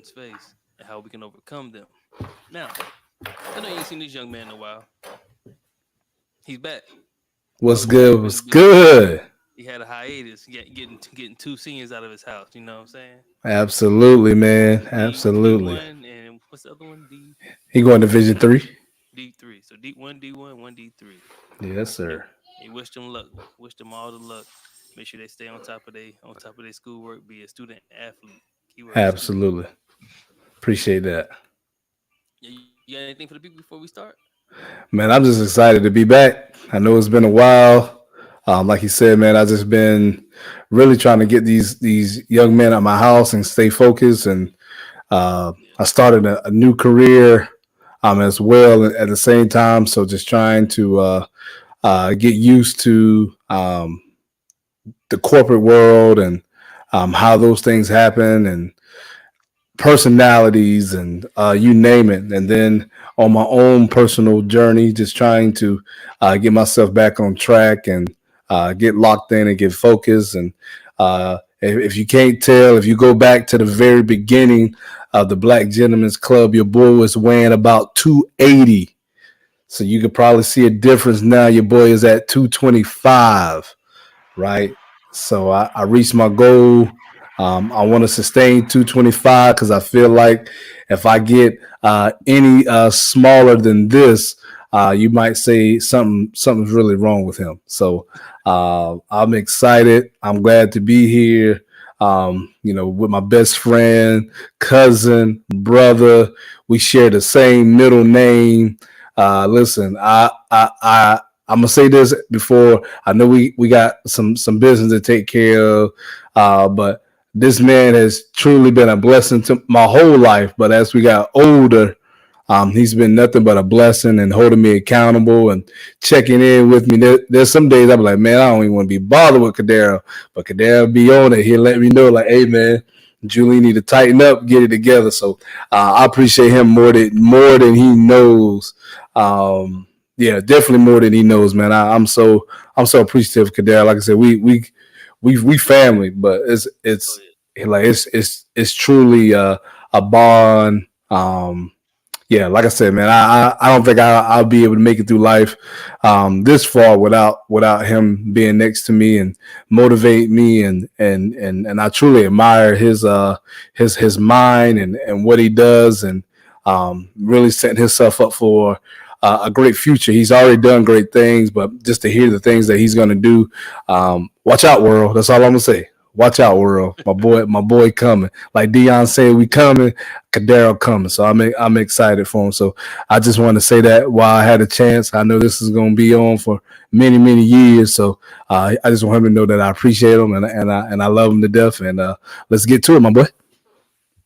students face and how we can overcome them. Now, I know you ain't seen this young man in a while. He's back. What's Coach good? Steve in What's the building. good? He had a hiatus, getting two seniors out of his house. You know what I'm saying? Absolutely, man. D Absolutely. one and what's the other one? He going to Division three. D3. So D1, one D3. Yes, He, sir. he wished them luck. Wished them all the luck. Make sure they stay on top of their schoolwork. Be a student athlete. Keyword student. Absolutely. Appreciate that. Yeah, you got anything for the people before we start? Man, I'm just excited to be back. I know it's been a while. Like you said, man, I just been really trying to get these young men at my house and stay focused. And Yeah. I started a new career as well at the same time. So just trying to get used to the corporate world and how those things happen and personalities and you name it. And then on my own personal journey, just trying to get myself back on track and get locked in and get focused. And if you can't tell, if you go back to the very beginning of the Black Gentlemen's Club, your boy was weighing about 280. So you could probably see a difference now. Your boy is at 225, right? So I reached my goal. I want to sustain 225 because I feel like if I get any smaller than this, you might say something's really wrong with him. So I'm excited. I'm glad to be here. With my best friend, cousin, brother. We share the same middle name. Listen, I'm gonna say this before. I know we got some business to take care of, but this man has truly been a blessing to my whole life. But as we got older, he's been nothing but a blessing and holding me accountable and checking in with me. There's some days I'm like, man, I don't even want to be bothered with Kadero, but Kadero be on it. He'll let me know, like, hey, man, Julie need to tighten up, get it together. So I appreciate him more than he knows. Yeah, definitely more than he knows, man. I'm so appreciative of Kadero. Like I said, we family, but Oh it's yeah. like it's truly a bond. Yeah, like I said, man, I don't think I'll be able to make it through life this far without him being next to me and motivate me and I truly admire his mind and what he does and really setting himself up for a great future. He's already done great things, but just to hear the things that he's going to do, watch out, world. That's all I'm gonna say. Watch out, world. My boy coming. Like Dion said, we coming. Kadero coming. So I'm excited for him. So I just want to say that while I had a chance, I know this is going to be on for many years. So I just want him to know that I appreciate him and I love him to death. And let's get to it, my boy.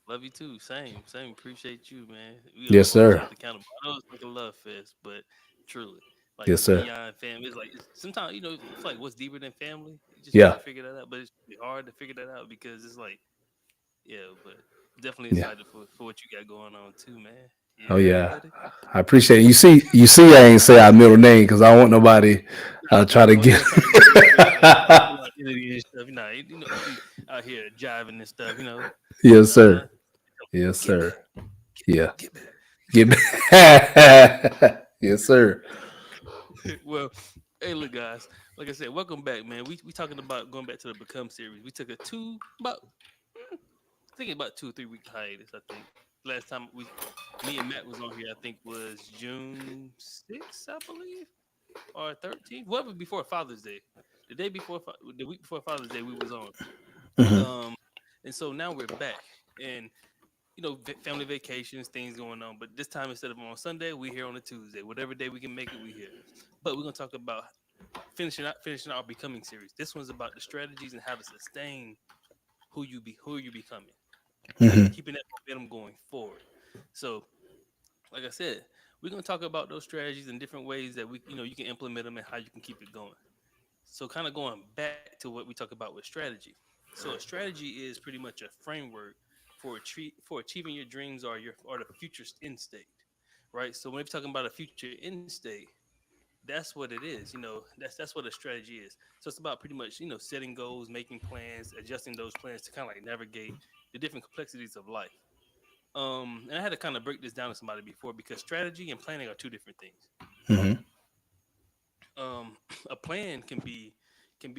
Love you too. Same. Appreciate you, man. We gonna Yes, hold each sir. other accountable. I know it's like a love fest, but truly, like Yes, sir. beyond family, it's like sometimes it's like what's deeper than family. You just trying Yeah. to figure that out, but it's really hard to figure that out because it's like yeah, but definitely Yeah. excited for what you got going on too, man. Oh Yeah, yeah. buddy. I appreciate it. You see, I ain't say our middle name because I don't want nobody try to No, we get. ain't gonna try to get into people identity and stuff. You be out here jiving and stuff. Yes, Uh huh. sir. Yes, Get back, sir. Yeah. get back. Get back. Yes, sir. Well, hey, look, guys. Like I said, welcome back, man. We talking about going back to the Become series. We took a two about I think about 2 or 3 week hiatus. I think last time me and Matt was on here, I think was June 6th, I believe, or 13th, whatever before Father's Day. The week before Father's Day, we was on. Mhm. Um, and so now we're back, and family vacations, things going on. But this time, instead of on Sunday, we here on a Tuesday. Whatever day we can make it, we here. But we're gonna talk about finishing our becoming series. This one's about the strategies and how to sustain who you becoming, Mhm. keeping that momentum going forward. So, like I said, we're gonna talk about those strategies and different ways that you can implement them and how you can keep it going. So, kind of going back to what we talk about with strategy. So, a strategy is pretty much a framework for achieving your dreams or the future end state, right? So, when we're talking about a future end state, that's what it is. That's what a strategy is. So it's about pretty much setting goals, making plans, adjusting those plans to kind of like navigate the different complexities of life. And I had to kind of break this down to somebody before because strategy and planning are two different things. Hmm. A plan can be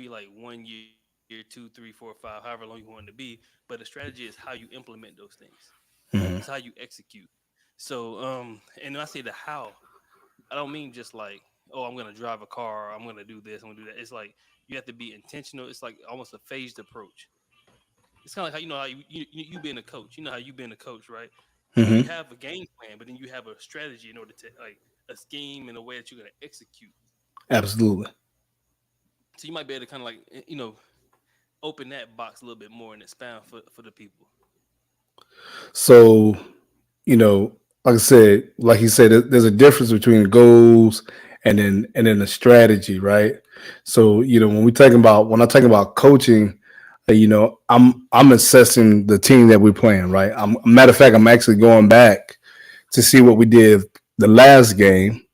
like 1 year, 2, 3, 4, 5, however long you want it to be. But a strategy is how you implement those things. It's how Hmm. you execute. So, and when I say the how, I don't mean just like, oh, I'm gonna drive a car, I'm gonna do this, I'm gonna do that. It's like you have to be intentional. It's like almost a phased approach. It's kind of like how how you being a coach. You know how you being a coach, right? You Hmm. have a game plan, but then you have a strategy in order to like a scheme in a way that you're gonna execute. Absolutely. So you might be able to kind of like open that box a little bit more and expand for the people. So, like I said, like you said, there's a difference between goals and then the strategy, right? So, when I'm talking about coaching, I'm assessing the team that we're playing, right? Matter of fact, I'm actually going back to see what we did the last game,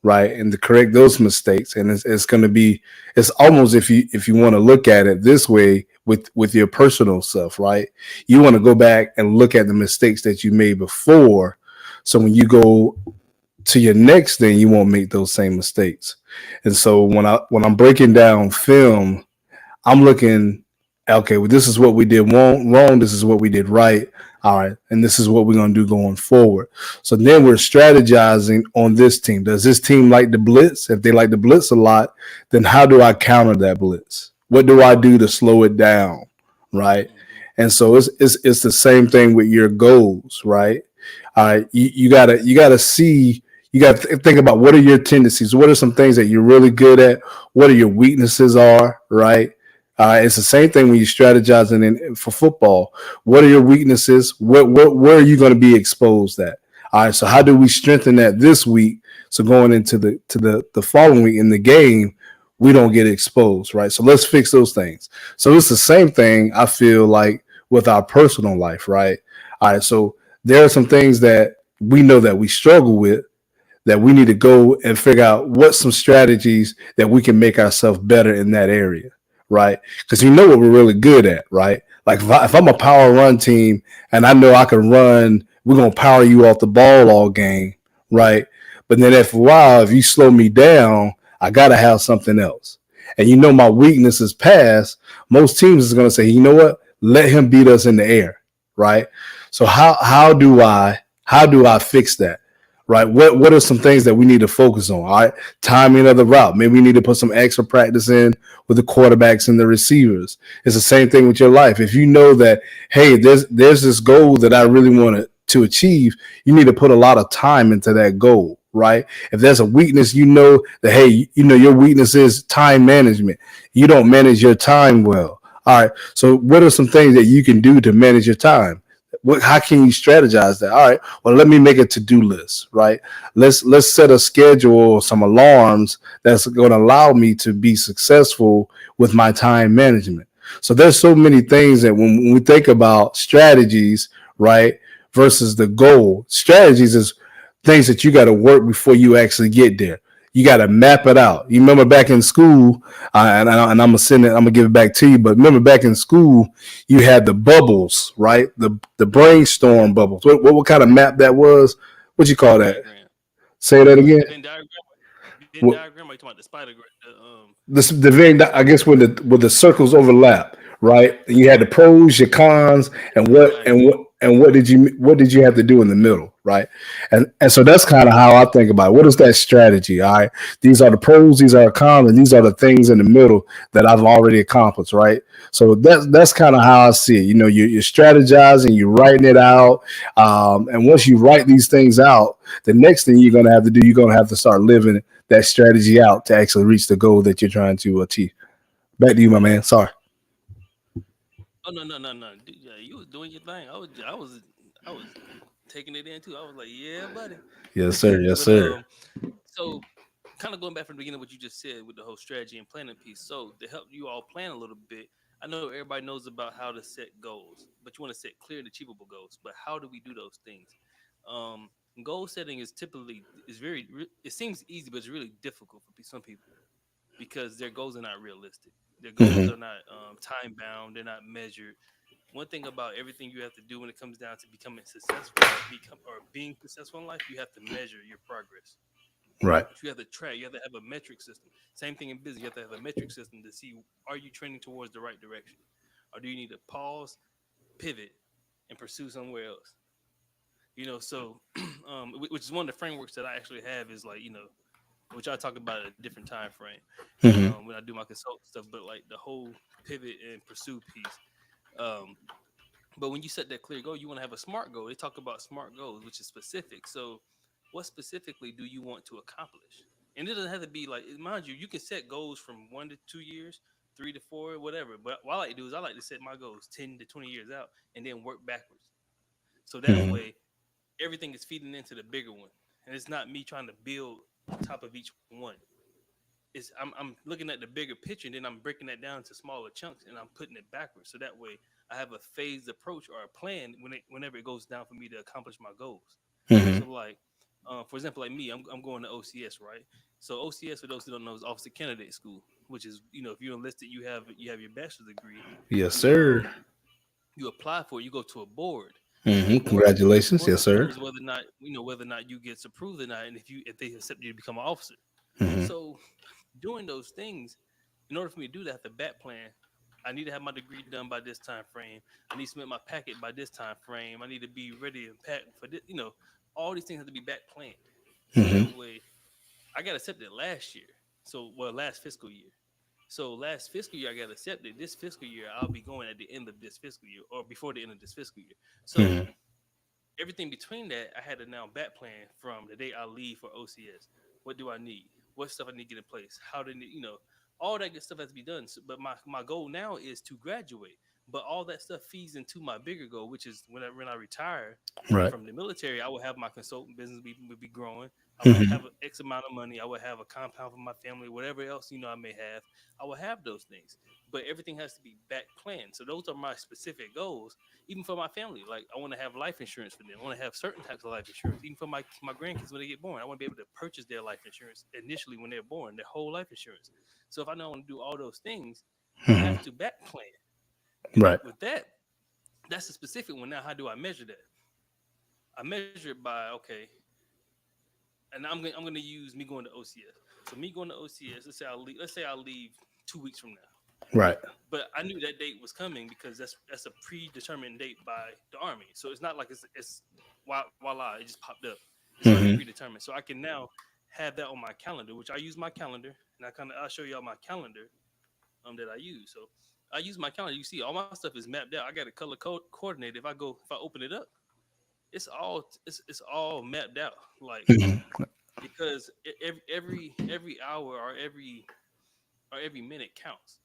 right, and to correct those mistakes. And it's going to be, it's almost, if you want to look at it this way, with your personal stuff, right, you want to go back and look at the mistakes that you made before, so when you go to your next thing, you won't make those same mistakes. And so when I'm breaking down film, I'm looking, okay, well, this is what we did wrong. This is what we did right. All right. And this is what we're going to do going forward. So then we're strategizing on this team. Does this team like the blitz? If they like the blitz a lot, then how do I counter that blitz? What do I do to slow it down? Right. Hmm. And so it's the same thing with your goals, right? All right. You gotta see, you got to think about what are your tendencies, what are some things that you're really good at, what are your weaknesses are, right? It's the same thing when you're strategizing for football. What are your weaknesses? Where are you going to be exposed at? All right. So how do we strengthen that this week? So going into the following week in the game, we don't get exposed, right? So let's fix those things. So it's the same thing, I feel like, with our personal life, right? All right. So there are some things that we know that we struggle with, that we need to go and figure out what some strategies that we can make ourselves better in that area, right? Because you know what we're really good at, right? Like if I'm a power run team and I know I can run, we're gonna power you off the ball all game, right? But then after a while, if you slow me down, I gotta have something else. And my weakness is pass. Most teams is gonna say, you know what? Let him beat us in the air, right? So how do I fix that? Right? What are some things that we need to focus on? All right, timing of the route. Maybe we need to put some extra practice in with the quarterbacks and the receivers. It's the same thing with your life. If you know that, hey, there's this goal that I really want to achieve, you need to put a lot of time into that goal. Right? If there's a weakness, you know that, hey, your weakness is time management. You don't manage your time well. All right. So what are some things that you can do to manage your time? How can you strategize that? All right, well, let me make a to-do list, right? Let's set a schedule or some alarms that's going to allow me to be successful with my time management. So there's so many things that when we think about strategies, right, versus the goal. Strategies is things that you got to work before you actually get there. You got to map it out. You remember back in school, and I'm gonna send it. I'm gonna give it back to you. But remember back in school, you had the bubbles, right? The brainstorm bubbles. What kind of map that was? What you call that? Diagram. Say that again. The Venn diagram. Venn What, diagram. Are you talking about the spider? the very, I guess, when the circles overlap, right? And you had the pros, your cons, and what Right. and what and what did you have to do in the middle, right? And so that's kind of how I think about it. What is that strategy? All right, these are the pros, these are the cons, and these are the things in the middle that I've already accomplished, right? So that's kind of how I see it. You're strategizing, you're writing it out, and once you write these things out, the next thing you're gonna have to do, you're gonna have to start living that strategy out to actually reach the goal that you're trying to achieve. Back to you, my man. Sorry. Oh no, no, no, no. Dude, yeah, you was doing your thing. I was taking it in too. I was like, yeah, buddy. Yes, sir. Yes, But sir. so kind of going back from the beginning, what you just said with the whole strategy and planning piece. So to help you all plan a little bit, I know everybody knows about how to set goals, but you want to set clear and achievable goals. But how do we do those things? Um, Goal setting is typically is very. It seems easy, but it's really difficult for some people because their goals are not realistic. Their goals Hmm. are not time bound. They're not measured. one thing about everything you have to do when it comes down to becoming successful, being successful in life, you have to measure your progress. Right. You have to track. You have to have a metric system. Same thing in business. You have to have a metric system to see, are you trending towards the right direction, or do you need to pause, pivot, and pursue somewhere else? So which is one of the frameworks that I actually have is like, which I talk about at a different time frame Hmm. when I do my consult stuff, but like the whole pivot and pursue piece. Um, but when you set that clear goal, you want to have a smart goal. They talk about smart goals, which is specific. So, what specifically do you want to accomplish? And it doesn't have to be like, mind you, you can set goals from 1 to 2 years, 3 to 4, whatever. But what I like to do is I like to set my goals 10 to 20 years out and then work backwards. So that Hmm. way, everything is feeding into the bigger one, and it's not me trying to build on top of each one. I'm looking at the bigger picture, and then I'm breaking that down into smaller chunks, and I'm putting it backwards. So that way, I have a phased approach or a plan whenever it goes down for me to accomplish my goals. Hmm. So like, for example, like me, I'm going to OCS, right? So OCS, for those who don't know, is Officer Candidate School, which is, if you're enlisted, you have your bachelor's degree. Yes, You sir. you apply for it, you go to a board, and Hmm. the Congratulations. board Yes, sir. determines whether or not you get approved or not, and if they accept you to become an officer. Hmm. So doing those things, in order for me to do that, I have to back plan. I need to have my degree done by this time frame. I need to submit my packet by this time frame. I need to be ready and packed for this. All these things have to be back planned. So Hmm. that way, I got accepted last year. Last fiscal year. So last fiscal year I got accepted. This fiscal year I'll be going at the end of this fiscal year or before the end of this fiscal year. So Hmm. everything between that, I had to now back plan from the day I leave for OCS. What do I need? What stuff I need to get in place? How to, all that good stuff has to be done. So, but my goal now is to graduate. But all that stuff feeds into my bigger goal, which is when I retire Right. from the military, I will have my consulting business be growing. I would Hmm. have an X amount of money. I would have a compound for my family, whatever else I may have. I will have those things, but everything has to be back planned. So those are my specific goals even for my family. Like I want to have life insurance for them. I want to have certain types of life insurance. Even for my grandkids when they get born, I want to be able to purchase their life insurance initially when they're born, their whole life insurance. So if I know I want to do all those things, I Hmm. have to back plan. And Right. with that, that's a specific one. Now, how do I measure that? I measure it by okay, and I'm gonna use me going to OCS. So me going to OCS. Let's say I'll leave 2 weeks from now. Right. But I knew that date was coming because that's a predetermined date by the army. So it's not like it's voila, it just popped up. It's already Hmm. predetermined. So I can now have that on my calendar, which I use my calendar, and I'll show y'all my calendar that I use. So I use my calendar. You see, all my stuff is mapped out. I got a color code coordinated. If I open it up, it's all mapped out. Like Hmm. because every hour or every minute counts.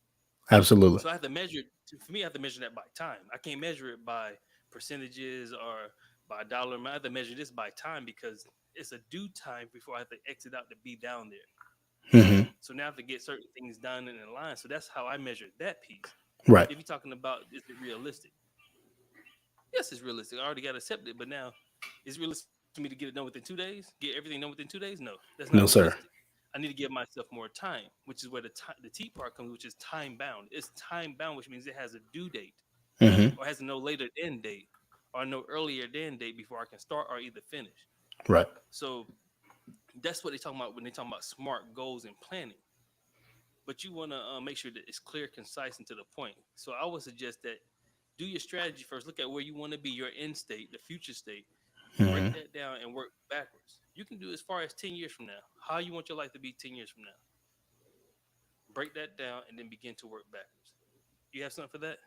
Absolutely. So I have to measure it. For me, I have to measure that by time. I can't measure it by percentages or by dollar amount. I have to measure this by time because it's a due time before I have to exit out to be down there. Hmm. So now I have to get certain things done and in line. So that's how I measure that piece. Right. If you're talking about is it realistic? Yes, it's realistic. I already got accepted, but now is it realistic for me to get it done within 2 days? Get everything done within 2 days? No, that's not No, sir. realistic. I need to give myself more time, which is where the T part comes, which is time bound. It's time bound, which means it has a due date Hmm. or has a no later than date or no earlier than date before I can start or either finish. Right. So that's what they talking about when they talking about smart goals and planning. But you want to make sure that it's clear, concise, and to the point. So I would suggest that do your strategy first. Look at where you want to be, your end state, the future state. Break Hmm. that down and work backwards. You can do as far as 10 years from now. How you want your life to be 10 years from now. Break that down and then begin to work backwards. You have something for that?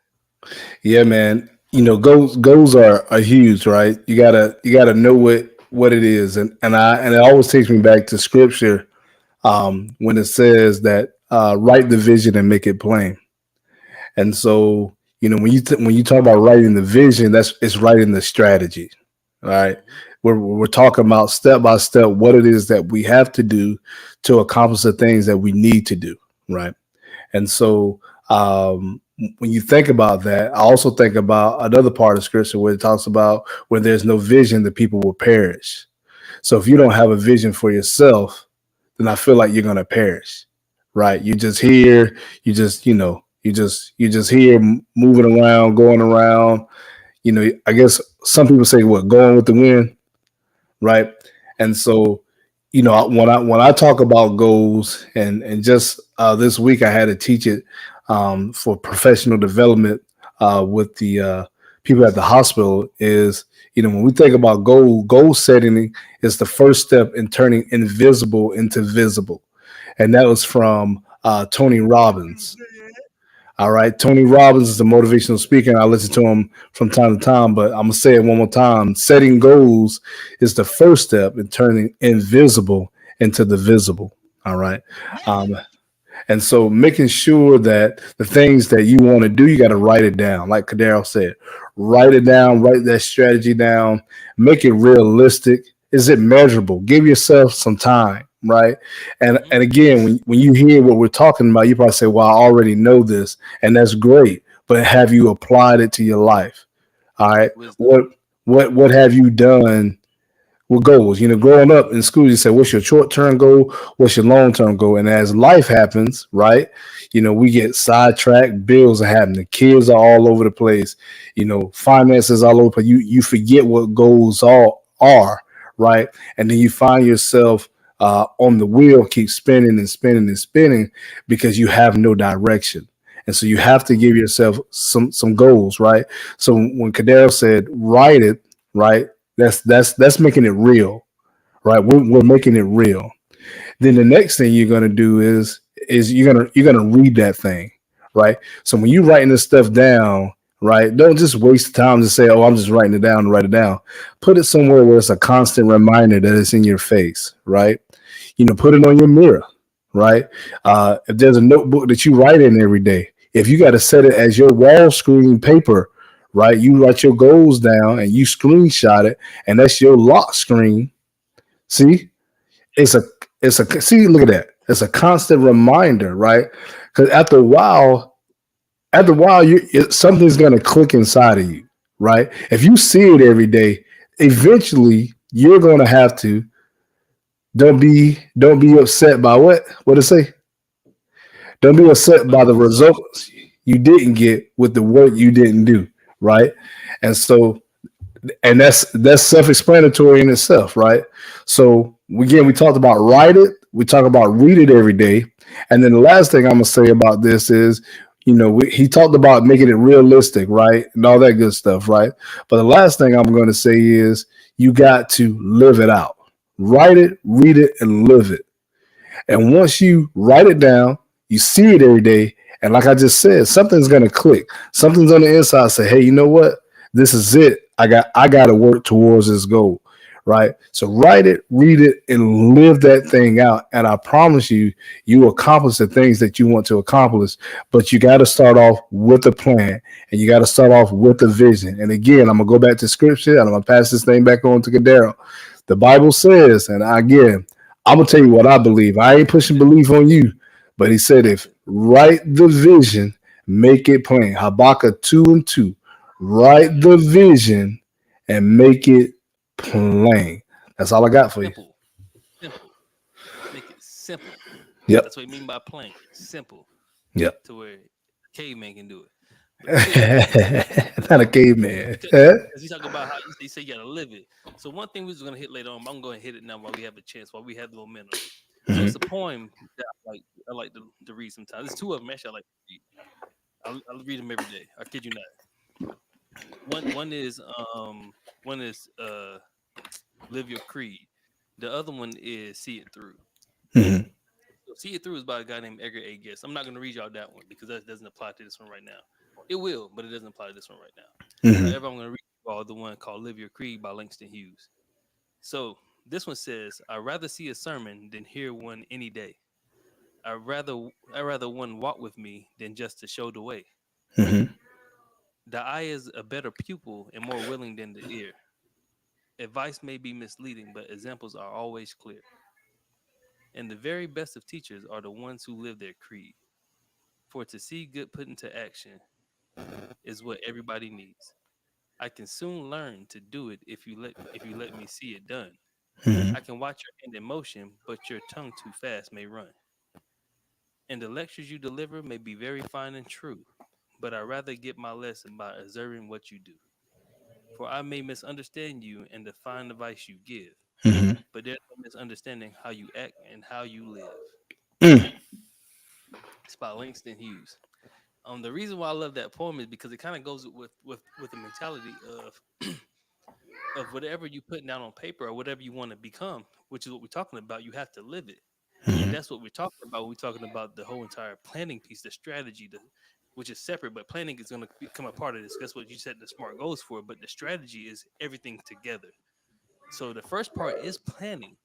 Yeah, man. Goals are huge, right? You gotta know what it is, and it always takes me back to scripture when it says that write the vision and make it plain. And so, when you talk about writing the vision, it's writing the strategy, right? Mm-hmm. We're talking about step by step what it is that we have to do to accomplish the things that we need to do, right? And so, when you think about that, I also think about another part of scripture where it talks about where there's no vision, the people will perish. So if you don't Right. have a vision for yourself, then I feel like you're going to perish, right? You just here, you just, You just here moving around, going around. I guess some people say what going with the wind, right? And so, when I talk about goals, and just this week I had to teach it for professional development with the people at the hospital. Is when we think about goal setting is the first step in turning invisible into visible, and that was from Tony Robbins. All right. Tony Robbins is a motivational speaker, and I listen to him from time to time, but I'm going to say it one more time. Setting goals is the first step in turning invisible into the visible. All right. Um, and so making sure that the things that you want to do, you got to write it down. Like Kadero said, write it down, write that strategy down, make it realistic. Is it measurable? Give yourself some time, right? And Mm-hmm. again, when you hear what we're talking about, you probably say, well, I already know this, and that's great. But have you applied it to your life? All right. Wisdom. What have you done with goals? Growing up in school, you say, what's your short term goal? What's your long term goal? And as life happens, right? We get sidetracked, bills are happening, kids are all over the place, finances all over. You forget what goals all are, right? And then you find yourself on the wheel, keep spinning and spinning and spinning because you have no direction. And so you have to give yourself some goals, right? So when Kadero said write it, right? That's making it real, right? We're making it real. Then the next thing you're gonna do is you're gonna read that thing, right? So when you're writing this stuff down, right, don't just waste time to say, "Oh, I'm just writing it down and write it down." Put it somewhere where it's a constant reminder that it's in your face, right? Put it on your mirror, right? If there's a notebook that you write in every day, if you got to set it as your wall screen paper, right? You write your goals down and you screenshot it, and that's your lock screen. See, it's a see. Look at that. It's a constant reminder, right? Because after a while, something's gonna click inside of you, right? If you see it every day, eventually you're gonna have to. Don't be upset by what it say. Don't be upset By by the the result. results you didn't get with the work you didn't do, right? And so, and that's self-explanatory in itself, right? So again, we talked about write it, we talk about read it every day, and then the last thing I'm gonna say about this is, he talked about making it realistic, right, and all that good stuff, right? But the last thing I'm going to say is you got to live it out. Write it, read it, and live it. And once you write it down, you see it every day. And like I just said, something's gonna click. Something's on the inside say, hey, you know what? This is it. I got to work towards this goal. Right. So write it, read it, and live that thing out. And I promise you, you accomplish the things that you want to accomplish. But you got to start off with a plan, and you got to start off with a vision. And again, I'm gonna go back to scripture and I'm gonna pass this thing back on to Cadero. The Bible says, and again, I'm gonna tell you what I believe. I ain't pushing belief on you, but he said, if write the vision, make it plain. Habakkuk 2:2. Write the vision and make it plain. That's all I got for you. Simple. Simple. Make it simple. Yep. That's what I mean by plain. Simple. Yep. To where caveman can do it. But yeah, Not a caveman. because you talk about how you say you gotta live it. So one thing we was gonna hit later on, I'm gonna hit it now while we have a chance, while we have the momentum. So it's a poem that I like to read sometimes. There's two of them actually I like to read. I'll read them every day. I kid you not. One is live your creed. The other one is see it through. Mhm. So see it through is by a guy named Edgar A. Guest. I'm not gonna read y'all that one because that doesn't apply to this one right now. It will, but it doesn't apply to this one right now. Mhm. However, I'm gonna read you all the one called Live Your Creed by Langston Hughes. So this one says, I'd rather see a sermon than hear one any day. I'd rather one walk with me than just to show the way. Mhm. The eye is a better pupil and more willing than the ear. Advice may be misleading, but examples are always clear. And the very best of teachers are the ones who live their creed. For to see good put into action is what everybody needs. I can soon learn to do it if you let me see it done. Mhm. I can watch your hand in motion, but your tongue too fast may run. and the lectures you deliver may be very fine and true, but I rather get my lesson by observing what you do. For I may misunderstand you and the fine advice you give, Hmm. but there's no misunderstanding how you act and how you live. Mm. It's by Langston Hughes. The reason why I love that poem is because it kind of goes with the mentality of whatever you put down on paper or whatever you want to become, which is what we're talking about. You have to live it, and Hmm. that's what we're talking about. We're talking about the whole entire planning piece, the strategy, which is separate, but planning is going to become a part of this. That's what you set the SMART goals for, but the strategy is everything together. So the first part is planning.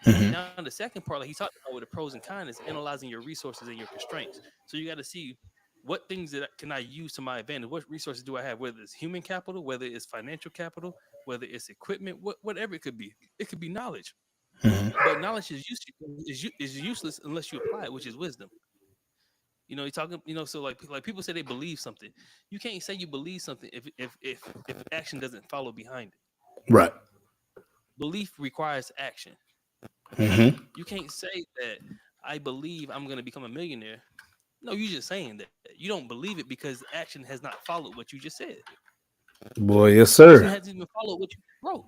Hmm. Now the second part, like he talked about with the pros and cons, is analyzing your resources and your constraints. So you got to see what things that can I use to my advantage. What resources do I have? Whether it's human capital, whether it's financial capital, whether it's equipment, whatever it could be. It could be knowledge, Hmm. but knowledge is useless unless you apply it, which is wisdom. You know, you talking. You know, so like people say they believe something. You can't say you believe something if action doesn't follow behind it. Right. Belief requires action. Hmm. You can't say that I believe I'm going to become a millionaire. No, you're just saying that. You don't believe it because action has not followed what you just said. Boy, yes, Action sir. hasn't even followed what you wrote.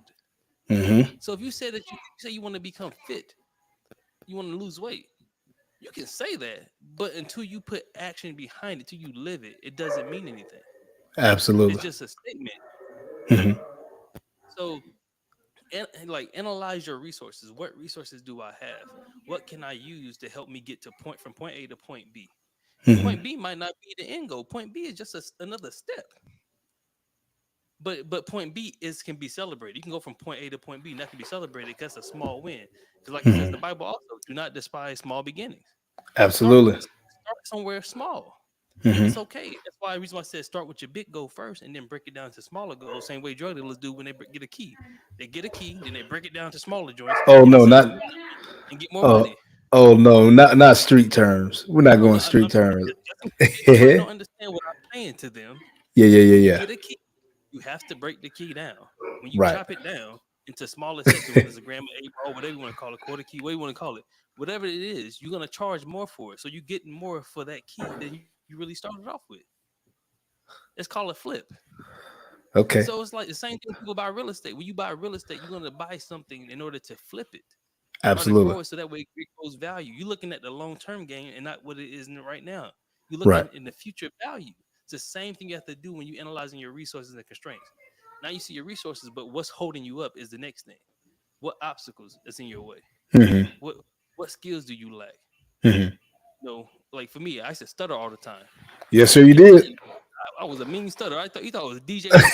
Hmm. So if you say that you say you want to become fit, you want to lose weight, you can say that, but until you put action behind it, till you live it, it doesn't mean anything. It's Absolutely. just a statement. Hmm. So and like analyze your resources. What resources do I have? What can I use to help me get to point from point A to point B? Hmm. Point B might not be the end goal. Point B is just another step. But point B is can be celebrated. You can go from point A to point B, and that can be celebrated because it's a small win. Because like it says in the Hmm. Bible, also do not despise small beginnings. Absolutely. Start somewhere small. It's Hmm. okay. That's why the reason why I said start with your big goal first, and then break it down to smaller goals. Same way drug dealers do when they get a key. They get a key, then they break it down to smaller joints, Oh get no, themselves not. smaller and get more Oh, money. oh no, not street terms. We're not No, going no, street I'm saying terms. just in case anybody Yeah, don't understand what I'm saying to them. yeah, When you yeah. get a key, you have to break the key down. When you Right. chop it down into smaller sections, whether it's a gram of 8 ball, whatever you want to call it, quarter key, what you want to call it, whatever it is, you're gonna charge more for it. So you're getting more for that key than you really started off with. It's called a flip. Okay. So it's like the same thing when people buy real estate. When you buy real estate, you're gonna buy something in order to flip it or to Absolutely. grow it so that way it grows value. You're looking at the long term gain and not what it is right now. You're Right. looking in the future value. It's the same thing you have to do when you're analyzing your resources and constraints. Now you see your resources, but what's holding you up is the next thing. What obstacles is in your way? Hmm. What what skills do you lack? Hmm. You know, like for me, I used to stutter all the time. Yes, sir. You You know, did. I was a mean stutter. I thought you thought it was DJ was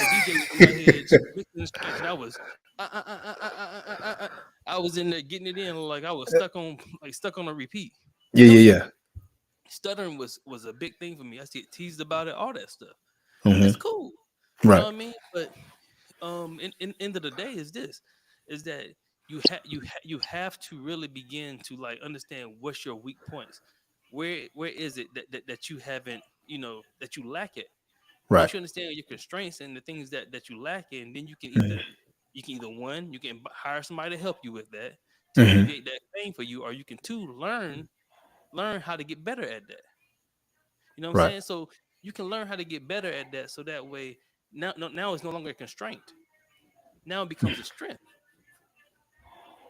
in my head mixing and scratching. I was I was in there getting it in like I was stuck on a repeat. Yeah, No yeah, need. Stuttering was a big thing for me. I used to get teased about it, all that stuff. yeah. That's cool. You know Right. what I mean? But in end of the day is this is that you have to really begin to like understand what's your weak points. Where is it that you haven't, you know, that you lack it. Right. Once you understand your constraints and the things that you lack in, then Hmm. you can either one, you can hire somebody to help you with that to Hmm. alleviate that pain for you, or you can two learn how to get better at that. You know what I'm Right. saying? So you can learn how to get better at that, so that way now it's no longer a constraint. Now it becomes a strength,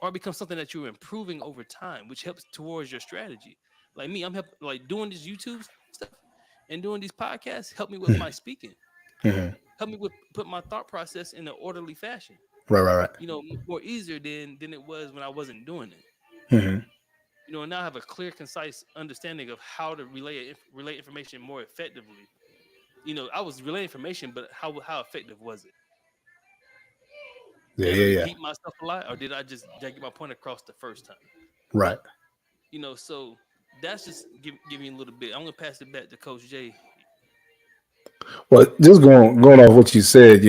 or it becomes something that you're improving over time, which helps towards your strategy. Like me, like doing this YouTube stuff and doing these podcasts help me with my speaking, Hmm. help me with put my thought process in an orderly fashion. Right. Right. You know, more easier than it was when I wasn't doing it. Right. Hmm. You know, and now I have a clear, concise understanding of how to relay information more effectively. You know, I was relaying information, but how effective was it? Yeah. Did I Yeah. Yeah. repeat myself a lot, or did I get my point across the first time? Right. You know, so that's just give me a little bit. I'm gonna pass it back to Coach Jay. Well, just going off what you said,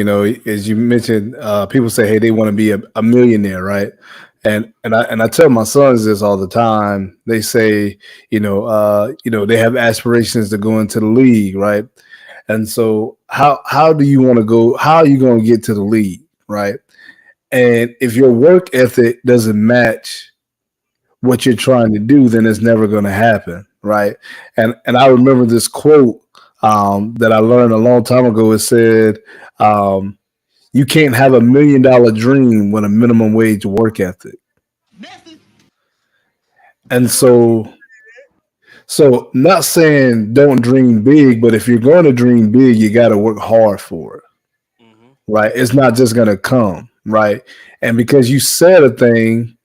as you mentioned, people say, "Hey, they want to be a millionaire," right? And I tell my sons this all the time. They say, they have aspirations to go into the league, right? And so, how do you want to go? How are you going to get to the league, right? And if your work ethic doesn't match what you're trying to do, then it's never going to happen. right? And I remember this quote that I learned a long time ago. It said, um, "You can't have $1 million dream with a minimum wage work ethic." And so not saying don't dream big, but if you're going to dream big, you got to work hard for it, Mm-hmm. right? It's not just going to come, right? And because you said a thing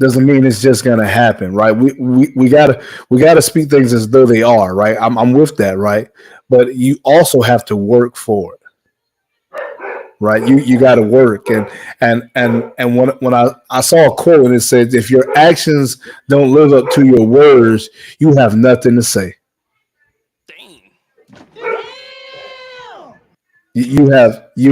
doesn't mean it's just gonna happen, right? We gotta speak things as though they are, right? I'm with that, right? But you also have to work for it, right? You got to work, and when I saw a quote and it said, if your actions don't live up to your words, you have nothing to say. Dang. You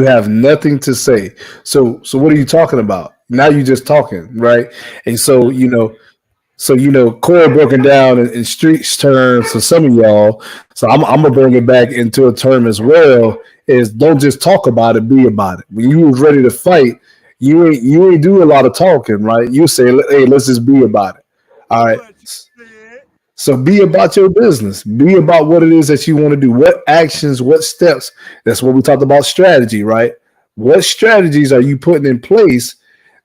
have nothing to say. So what are you talking about? Now you just talking, right? And so Nothing. Corey broken down in streets terms for some of y'all. So I'm gonna bring it back into a term as well. Is don't just talk about it, be about it. When you was ready to fight, you ain't do a lot of talking, right? You say, hey, let's just be about it. All right. What you said? So be about your business. Be about what it is that you want to do. What actions, what steps. That's what we talked about strategy, right? What strategies are you putting in place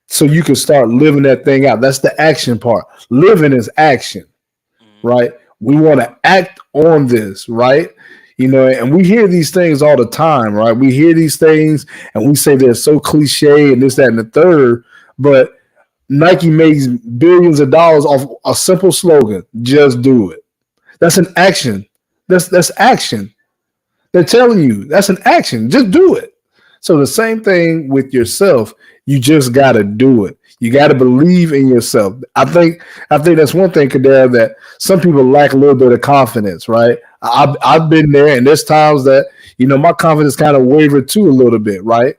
so you can start living that thing out? That's the action part. Living is action, Mm-hmm. right? We want to act on this, right? And we hear these things all the time, right? We hear these things and we say they're so cliche and this, that, and the third, but Nike makes billions of dollars off a simple slogan: "Just do it." That's an action. That's action. They're telling you that's an action. Just do it. So the same thing with yourself. You just got to do it. You got to believe in yourself. I think that's one thing, Kadar, that some people lack a little bit of confidence. Right? I've been there, and there's times that my confidence kind of wavered too a little bit. Right?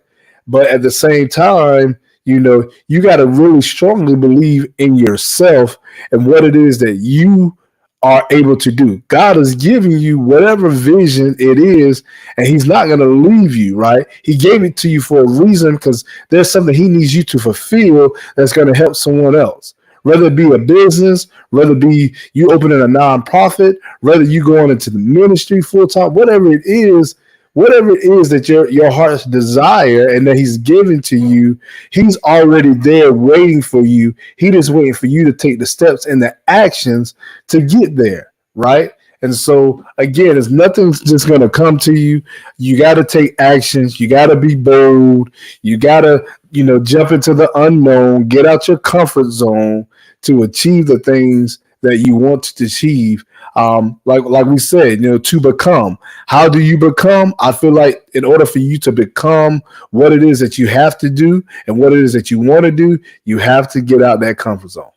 But at the same time, you got to really strongly believe in yourself and what it is that you are able to do. God is giving you whatever vision it is, and He's not going to leave you, right? He gave it to you for a reason because there's something He needs you to fulfill that's going to help someone else. Whether it be a business, whether it be you opening a nonprofit, whether you going into the ministry full time, whatever it is that your heart's desire and that He's given to you, He's already there waiting for you. He just waiting for you to take the steps and the actions to get there, right? And so again, it's nothing's just gonna come to you. You got to take actions. You got to be bold. You got to jump into the unknown, get out your comfort zone to achieve the things that you want to achieve. Like we said, to become. How do you become? I feel like in order for you to become what it is that you have to do and what it is that you want to do, you have to get out that comfort zone.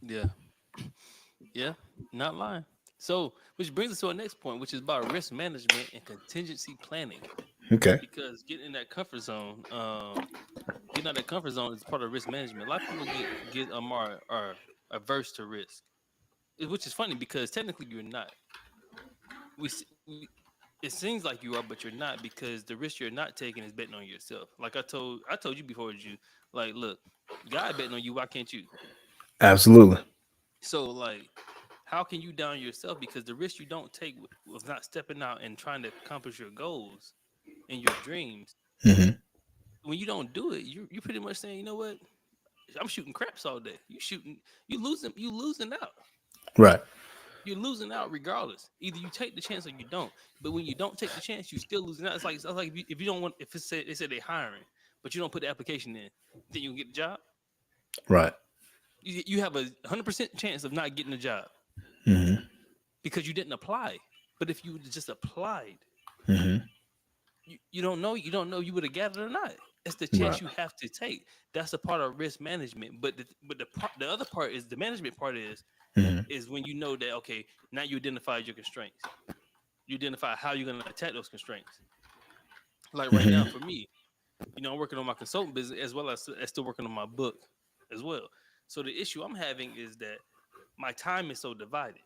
Yeah. Yeah. Not lying. So, which brings us to our next point, which is about risk management and contingency planning. Okay. Because getting out of that comfort zone is part of risk management. A lot of people get are averse to risk, which is funny because technically you're not. We it seems like you are, but you're not because the risk you're not taking is betting on yourself. Like I told you before, you like, look, God betting on you. Why can't you? Absolutely. So like, how can you down yourself because the risk you don't take was not stepping out and trying to accomplish your goals and your dreams. Hmm. When you don't do it, you pretty much saying, you know what? I'm shooting craps all day. You losing out. Right. You're losing out regardless. Either you take the chance or you don't. But when you don't take the chance, you still losing out. It's like if you don't want if they said they're hiring, but you don't put the application in, then you can get the job. Right. You have a 100% chance of not getting the job Hmm. because you didn't apply. But if you just applied, Hmm. you don't know you would have got it or not. It's the Right. chance you have to take. That's a part of risk management. But the other part is the management part Hmm. is when you know that okay, now you identify your constraints. You identify how you're going to attack those constraints. Like right now, for Hmm. me, I'm working on my consultant business as well as still working on my book as well. So the issue I'm having is that my time is so divided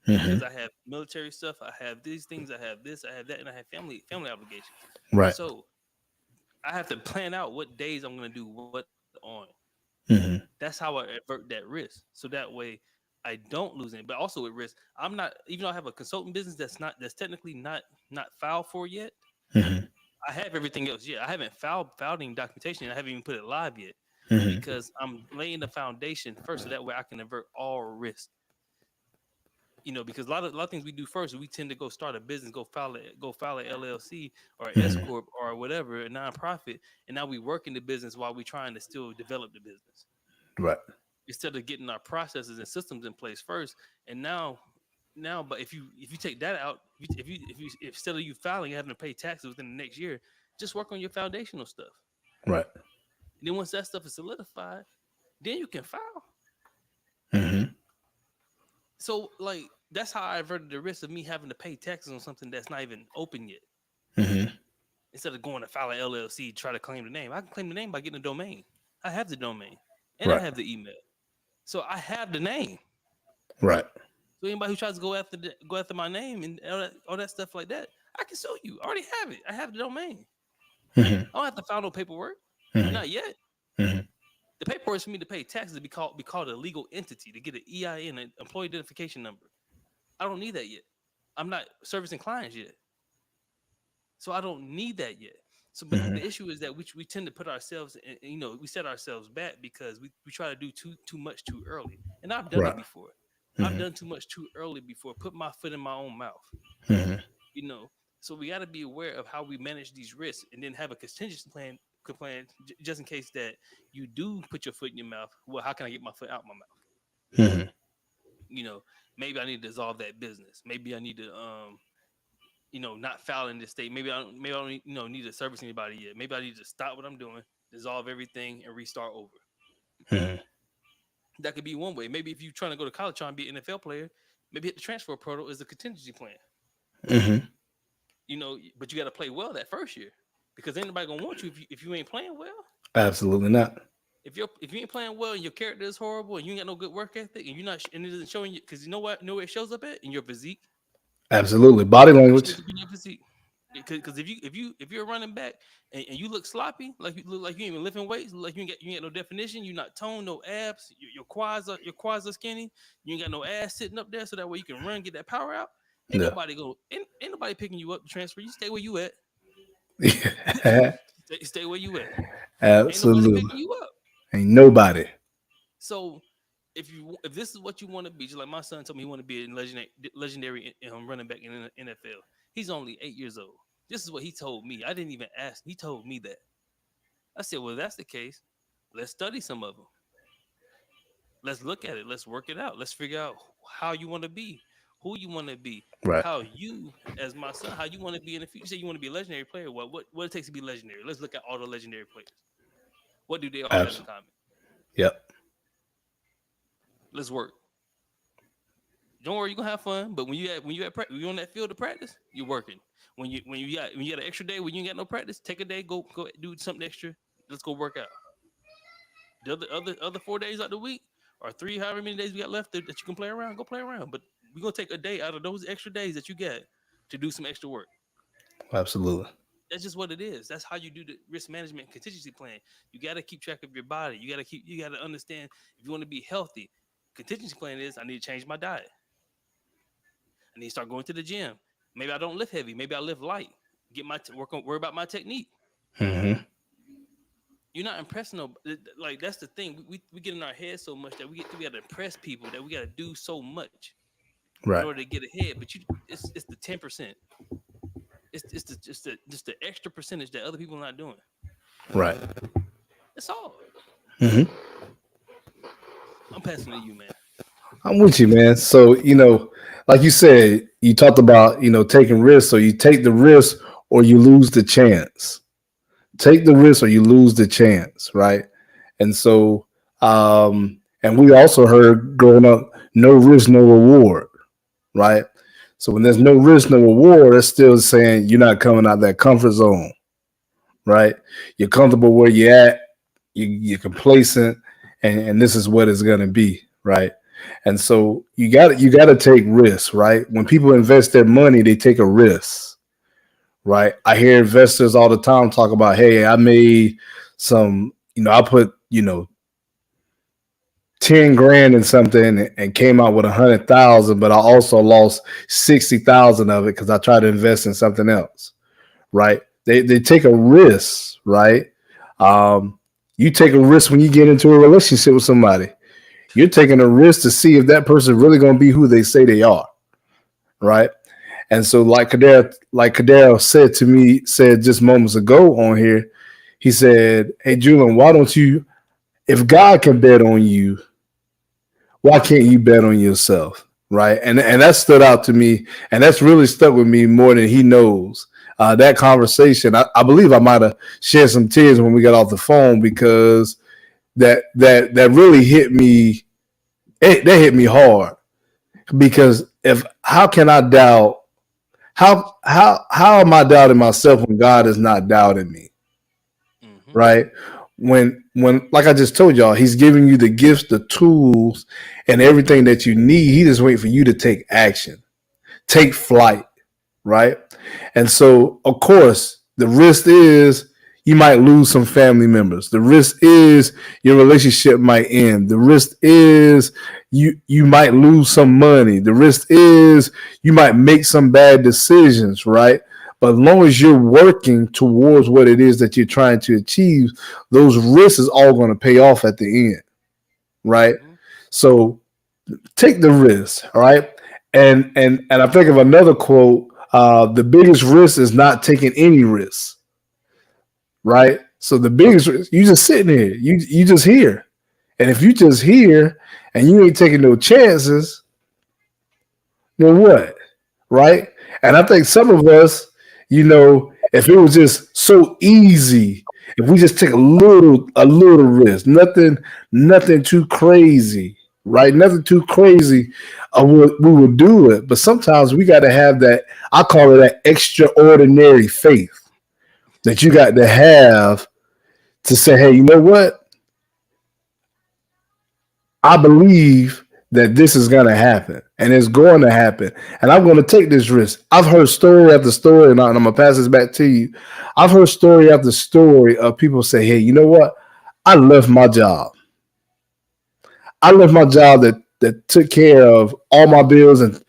because Hmm. I have military stuff, I have these things, I have this, I have that, and I have family obligations. Right. So I have to plan out what days I'm going to do what on. Hmm. That's how I avert that risk. So that way I don't lose any, but also with risk. I'm not, even though I have a consulting business that's technically not filed for yet. Hmm. I have everything else. Yeah, I haven't filed any documentation. I haven't even put it live yet Hmm. because I'm laying the foundation first, so that way I can avert all risk. Because a lot of things we do first, we tend to go start a business, go file a LLC or S Hmm. corp or whatever, a nonprofit, and now we work in the business while we trying to still develop the business Right. instead of getting our processes and systems in place first. And now, but if you take that out, if instead of you filing, having to pay taxes within the next year, just work on your foundational stuff. Right. And then once that stuff is solidified, then you can file. Hmm. So like that's how I averted the risk of me having to pay taxes on something that's not even open yet. Hmm. Instead of going to file an LLC, try to claim the name, I can claim the name by getting a domain. I have the domain, and I Right. have the email, so I have the name. Right. So anybody who tries to go after my name and all that stuff like that, I can sue you. I already have it. I have the domain. Hmm. I don't have to file no paperwork. Hmm. Not yet. Hmm. The paperwork is for me to pay taxes to be called a legal entity to get an EIN, an employee identification number. I don't need that yet. I'm not servicing clients yet, so I don't need that yet. So, but Hmm. the issue is that we tend to put ourselves, we set ourselves back because we try to do too much too early, and I've done it Right. before. I've Hmm. done too much too early before. Put my foot in my own mouth. Hmm. you know. So we got to be aware of how we manage these risks, and then have a contingency plan just in case that you do put your foot in your mouth. Well, how can I get my foot out my mouth? Hmm. You know, maybe I need to dissolve that business. Maybe I need to not file in this state. Maybe I don't need to service anybody yet. Maybe I need to stop what I'm doing, dissolve everything, and restart over. Hmm. That could be one way. Maybe if you're trying to go to college, trying to be an NFL player, maybe hit the transfer portal is a contingency plan. Hmm. But you got to play well that first year because ain't nobody gonna want you if you ain't playing well. Absolutely not. If you ain't playing well and your character is horrible and you ain't got no good work ethic and you're not and it isn't showing you, because you know where it shows up at in your physique. Absolutely. Body It language. shows up in your physique. Because if you're running back and you look sloppy, like you look like you ain't even lifting weights, like you ain't no definition, you're not toned, no abs, your quads are skinny, you ain't got no ass sitting up there, so that way you can run, get that power out. Yeah. Ain't nobody picking you up to transfer. You stay where you at. Stay where you at. Ain't nobody Absolutely. picking you up. Ain't nobody. So if this is what you want to be, just like my son told me he want to be a legendary running back in the NFL. He's only 8 years old. This is what he told me. I didn't even ask. He told me that. I said, well, if that's the case, let's study some of them. Let's look at it. Let's work it out. Let's figure out how you want to be, who you want to be, Right. how you, as my son, how you want to be in the future. You say you want to be a legendary player. What it takes to be legendary? Let's look at all the legendary players. What do they all have in Absolutely. common? Yep. Let's work. Don't worry, you're gonna have fun. But when you on that field of practice, you're working. When you got an extra day when you ain't got no practice, take a day, go do something extra. Let's go work out. The other 4 days out the week or three, however many days we got left that you can play around, go play around. But we're gonna take a day out of those extra days that you get to do some extra work. Absolutely. That's just what it is. That's how you do the risk management contingency plan. You got to keep track of your body. You got to understand if you want to be healthy. Contingency plan is I need to change my diet. I need to start going to the gym. Maybe I don't lift heavy. Maybe I lift light. Worry about my technique. Hmm. You're not impressing no, like that's the thing. We get in our head so much that we got to impress people, that we got to do so much in Right. order to get ahead. But it's the 10%. It's the extra percentage that other people are not doing. Right. That's all. Hmm. I'm passing to you, man. I'm with you, man. So, like you said, you talked about, taking risks. So you take the risk or you lose the chance. Take the risk or you lose the chance, right? And so, and we also heard growing up, no risk, no reward, right? So when there's no risk, no reward, that's still saying you're not coming out that comfort zone, right? You're comfortable where you're at, you're complacent, and this is what it's going to be, right? And so you got to take risks, right? When people invest their money, they take a risk, right? I hear investors all the time talk about, hey, I made some, I put, 10 grand and something and came out with 100,000, but I also lost 60,000 of it because I tried to invest in something else, right? They take a risk, right? Um, you take a risk when you get into a relationship with somebody. You're taking a risk to see if that person really going to be who they say they are, right? And so, like Kadero said to me, said just moments ago on here, he said, "Hey, Julian, why don't you? If God can bet on you, why can't you bet on yourself?" Right. And that stood out to me. And that's really stuck with me more than he knows. That conversation, I believe I might have shed some tears when we got off the phone because that really hit me. That hit me hard because if how can I doubt how am I doubting myself when God is not doubting me? Mm-hmm. Right? When like I just told y'all, he's giving you the gifts, the tools, and everything that you need. He just waiting for you to take action, take flight, right? And so, of course, the risk is you might lose some family members. The risk is your relationship might end. The risk is you might lose some money. The risk is you might make some bad decisions, right? But as long as you're working towards what it is that you're trying to achieve, those risks is all going to pay off at the end, right? Mm-hmm. So take the risk, all right? And I think of another quote: "The biggest risk is not taking any risks." Right? So the biggest risk, you just sitting here, you just here, and if you just here and you ain't taking no chances, then what? Right? And I think some of us, if it was just so easy, if we just take a little risk, nothing too crazy, right? Nothing too crazy, we would do it. But sometimes we got to have that. I call it that extraordinary faith that you got to have to say, hey, you know what? I believe that this is going to happen and it's going to happen. And I'm going to take this risk. I've heard story after story, and I'm going to pass this back to you. I've heard story after story of people say, hey, you know what? I left my job. I left my job that took care of all my bills and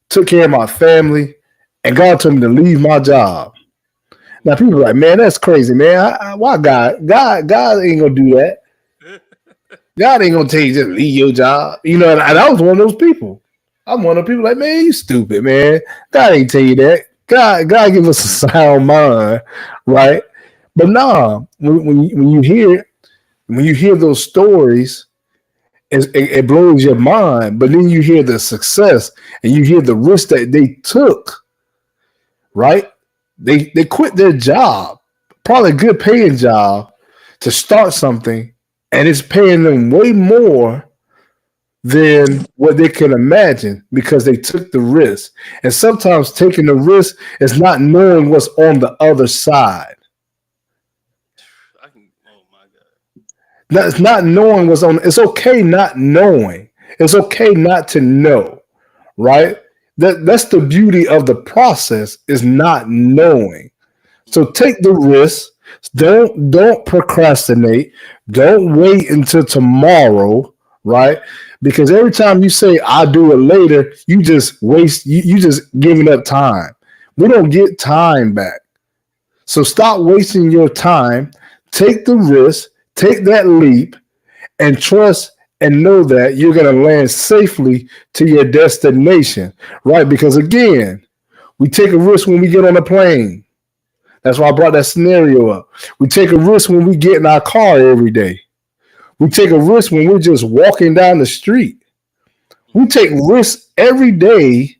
took care of my family. And God told me to leave my job. Now people are like, man, that's crazy, man. Why God ain't gonna do that. God ain't gonna tell you just leave your job. And I was one of those people. I'm one of the people like, man, you stupid, man. God ain't tell you that. God give us a sound mind, right? But nah, when you hear those stories, it blows your mind. But then you hear the success and you hear the risk that they took, right? They quit their job, probably a good paying job, to start something, and it's paying them way more than what they can imagine because they took the risk. And sometimes taking the risk is not knowing what's on the other side. I can. Oh my god. It's not knowing what's on. It's okay not knowing. It's okay not to know, right? That's the beauty of the process is not knowing. So Mm-hmm. take the risk. Don't procrastinate. Don't wait until tomorrow, right? Because every time you say I'll do it later, you just waste. You just giving up time. We don't get time back. So stop wasting your time. Take the risk. Take that leap and trust and know that you're going to land safely to your destination, right? Because again, we take a risk when we get on a plane. That's why I brought that scenario up. We take a risk when we get in our car every day. We take a risk when we're just walking down the street. We Mm-hmm. take risks every day,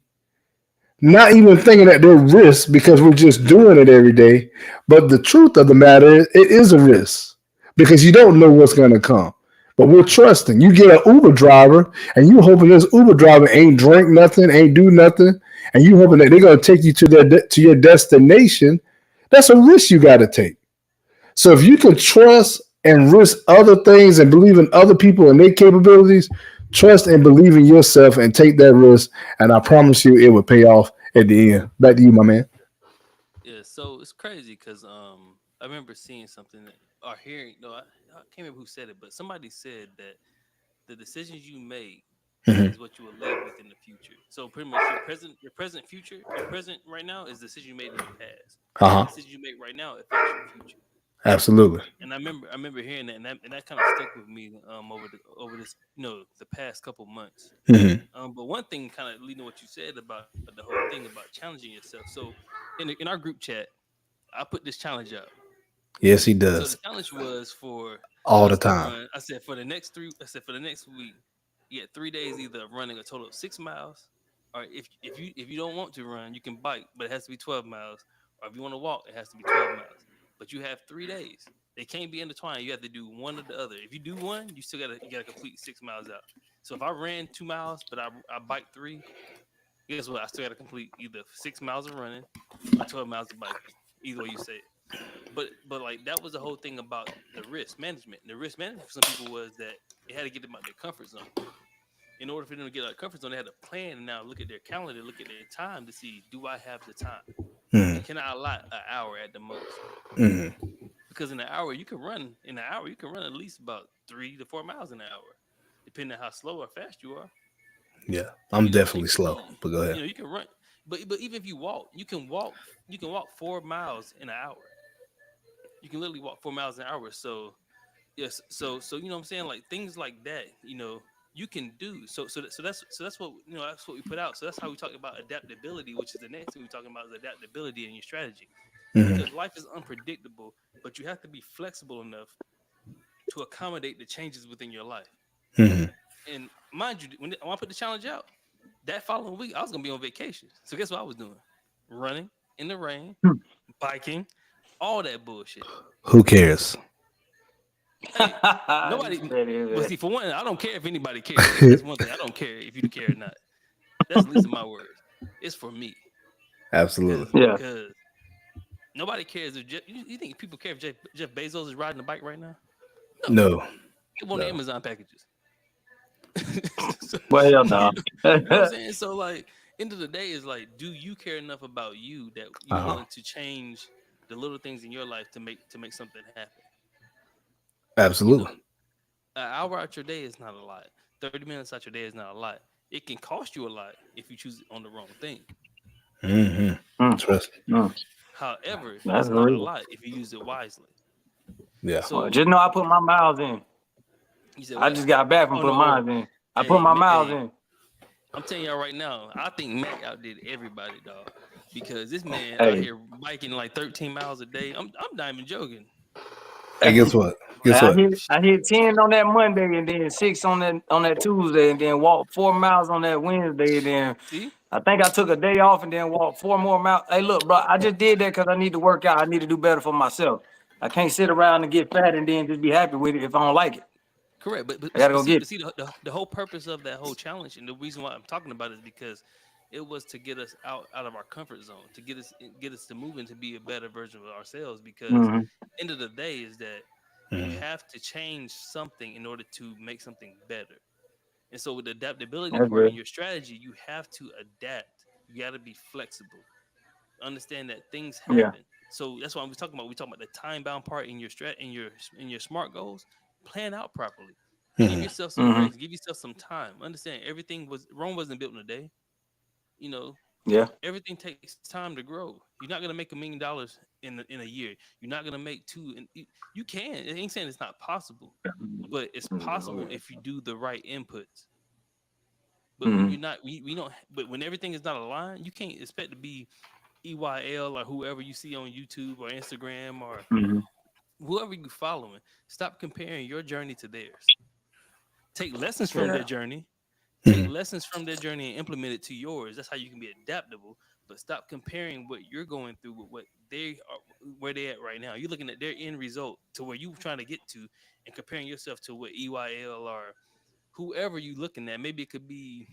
not even thinking that they're risks because we're just doing it every day. But the truth of the matter is, it is a risk because you don't know what's going to come. But we're trusting. You get an Uber driver, and you hoping this Uber driver ain't drink nothing, ain't do nothing, and you hoping that they're going to take you to your destination. That's a risk you got to take. So if you can trust and risk other things and believe in other people and their capabilities, trust and believe in yourself and take that risk. And I promise you, it will pay off at the end. Back to you, my man. Yeah. So it's crazy because I remember seeing something or hearing. No, I can't remember who said it, but somebody said that the decisions you make Mhm. is what you will live with in the future. So pretty much your present future, your present right now is the decision you made in the past. The Uh-huh. decision you make right now affects your future. Absolutely. And I remember hearing that, and that kind of stuck with me over this, the past couple months. Mhm. But one thing, kind of leading to what you said about the whole thing about challenging yourself. So in our group chat, I put this challenge up. Yes, he So the does. challenge was for All us the to time. run. I said for the next week, you get 3 days either of running a total of 6 miles, or if you don't want to run, you can bike, but it has to be 12 miles. Or if you want to walk, it has to be 12 miles. But you have 3 days. They can't be intertwined. You have to do one or the other. If you do one, you gotta complete 6 miles out. So if I ran 2 miles, but I biked three, guess what? I still gotta complete either 6 miles of running or 12 miles of biking. Either way you say it. But like that was the whole thing about the risk management. The risk management for some people was that it had to get them out their comfort zone. In order for them to get out of comfort zone, they had to plan and now look at their calendar, look at their time to see, do I have the time? And Mhm. can I allot an hour at the most? Mhm. Because in an hour you can run at least about 3 to 4 miles in an hour, depending on how slow or fast you are. Yeah, I'm And definitely slow, but go ahead. you can run, but even if you walk, you can walk 4 miles in an hour. You can literally walk 4 miles an hour. So yes, so you know what I'm saying, like things like that, you can do. So that's what we put out. So that's how we talk about adaptability, which is the next thing we're talking about is adaptability in your strategy, Mhm. because life is unpredictable, but you have to be flexible enough to accommodate the changes within your life. Mhm. And mind you, when I put the challenge out, that following week I was gonna be on vacation. So guess what I was doing? Running in the rain, biking, all that bullshit. Who cares? Hey, You nobody. said But it. see, for one, I don't care if anybody cares. That's one thing. I don't care if you care or not. That's the least of my worries. It's for me, Absolutely. because Yeah. because nobody cares if you think people care if Jeff Bezos is riding a bike right now? No, No, get one of the no. Amazon packages. So, Well, hell you no. know what I'm saying? So like, end of the day is like, do you care enough about you that you're Uh-huh. willing to change the little things in your life to make something happen? You know, Absolutely. an hour out your day is not a lot. 30 minutes out your day is not a lot. It can cost you a lot if you choose it on the wrong thing. Hmm. Mm, Trust me. mm. However, That's it's not a real. lot if you use it wisely. Yeah. Well, So just know I put my miles in. you said I what? just got back from Oh putting no! mine in. I put Hey, my miles hey, in. I'm telling y'all right now. I think Mac outdid everybody, dog, because this man out Hey, here biking like 13 miles a day. I'm not even joking. Hey, guess what? Guess Like, what? I hit 10 on that Monday and then 6 on that Tuesday and then walked 4 miles on that Wednesday and then see, I think I took a day off and then walked 4 more miles. Hey, look, bro, I just did that because I need to work out. I need to do better for myself. I can't sit around and get fat and then just be happy with it if I don't like it. correct. But but, I gotta but go see, get but it. see, the whole purpose of that whole challenge and the reason why I'm talking about it is because it was to get us out of our comfort zone, to get us to move and to be a better version of ourselves. Because Hmm. end of the day is that you Mhm. have to change something in order to make something better. And so with the adaptability That's part in good. your strategy, you have to adapt. You got to be flexible. Understand that things Yeah. happen. So that's what we talking about the time bound part in your in your smart goals. Plan out properly. Give Mhm. yourself some Hmm. grace. Give yourself some time. Understand Rome wasn't built in a day. You know, Yeah. everything takes time to grow. You're not gonna make $1 million in a year. You're not gonna make two. And you can. I ain't saying it's not possible, but it's possible if you do the right inputs. But when Hmm. you're not, we don't. But when everything is not aligned, you can't expect to be EYL or whoever you see on YouTube or Instagram or Hmm. whoever you following. Stop comparing your journey to theirs. Take lessons from Yeah. their journey. Take Mhm. lessons from their journey and implement it to yours. That's how you can be adaptable. But stop comparing what you're going through with what they are, where they at right now. You're looking at their end result to where you're trying to get to, and comparing yourself to what EYL or whoever you looking at. Maybe it could be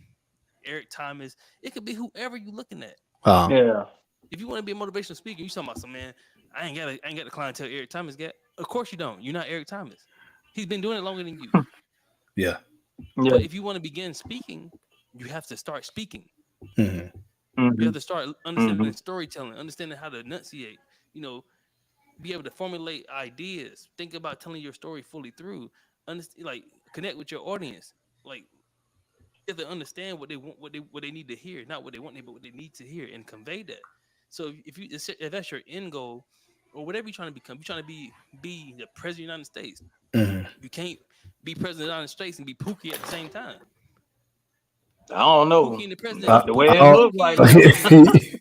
Eric Thomas. It could be whoever you looking at. Uh, Yeah. If you want to be a motivational speaker, you talking about some man. I ain't got the clientele Eric Thomas got. Of course you don't. You're not Eric Thomas. He's been doing it longer than you. yeah. Yeah. But if you want to begin speaking, you have to start speaking. Hmm. You Hmm. have to start Hmm. understanding storytelling, understanding how to enunciate. You know, be able to formulate ideas. Think about telling your story fully through. Understand, like connect with your audience. like you have to understand what they want, what they need to hear, not what they want, but what they need to hear, and convey that. So if that's your end goal, or whatever you're trying to become, you're trying to be the president of the United States. Mhm. You can't be president of the United States and be Pookie at the same time. I don't know. Pookie and the president, I, The I way it don't- look like Pookie that.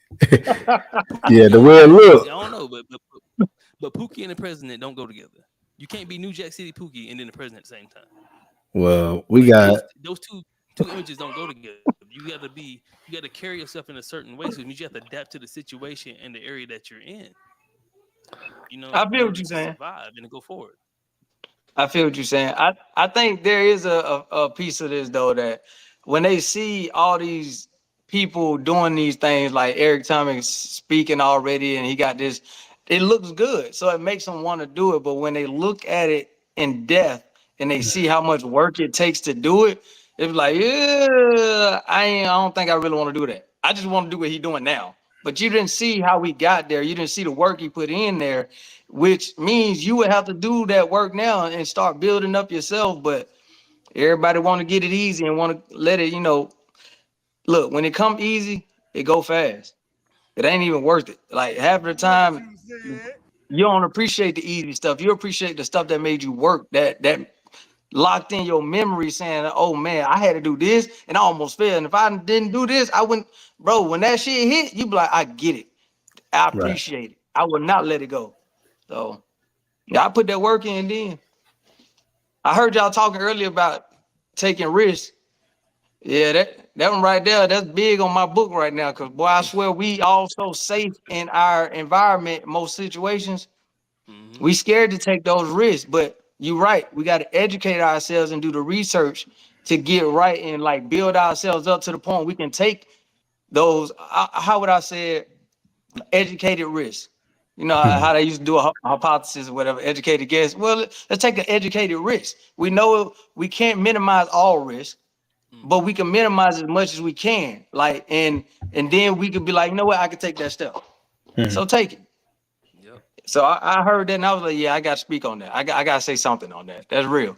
yeah, the way it I look. don't know, but Pookie and the president don't go together. You can't be New Jack City Pookie and then the president at the same time. Well, we Like got those two images don't go together. You got to carry yourself in a certain way, so it means you have to adapt to the situation and the area that you're in. You know, I in feel what order you're to saying. survive and to go forward. I feel what you're saying. I think there is a piece of this though, that when they see all these people doing these things, like Eric Thomas speaking already, and he got this, it looks good, so it makes them want to do it. But when they look at it in depth and they see how much work it takes to do it, it's like, yeah, I don't think I really want to do that. I just want to do what he's doing now. But you didn't see how we got there. You didn't see the work he put in there, which means you would have to do that work now and start building up yourself. But everybody want to get it easy and want to let it, look, when it come easy, it go fast. It ain't even worth it. Like half of the time, you don't appreciate the easy stuff. You appreciate the stuff that made you work, that locked in your memory, saying, oh man, I had to do this and I almost failed. And if I didn't do this, I wouldn't, bro, when that shit hit, you be like, I get it. I right. appreciate it. I would not let it go. So yeah, I put that work in then. I heard y'all talking earlier about taking risks. Yeah, that one right there, that's big on my book right now. Cause boy, I swear we all so safe in our environment, in most situations. Hmm. We scared to take those risks, but you're right. We got to educate ourselves and do the research to get right and like build ourselves up to the point we can take those. How would I say it? Educated risk. You know Mhm. how they used to do a hypothesis or whatever, educated guess. Well, let's take an educated risk. We know we can't minimize all risk, but Hmm. we can minimize as much as we can. Like, and then we could be like, you know what, I could take that step. Mhm. So take it. Yep. So I heard that and I was like, yeah, I got to speak on that. I got to say something on that. That's real.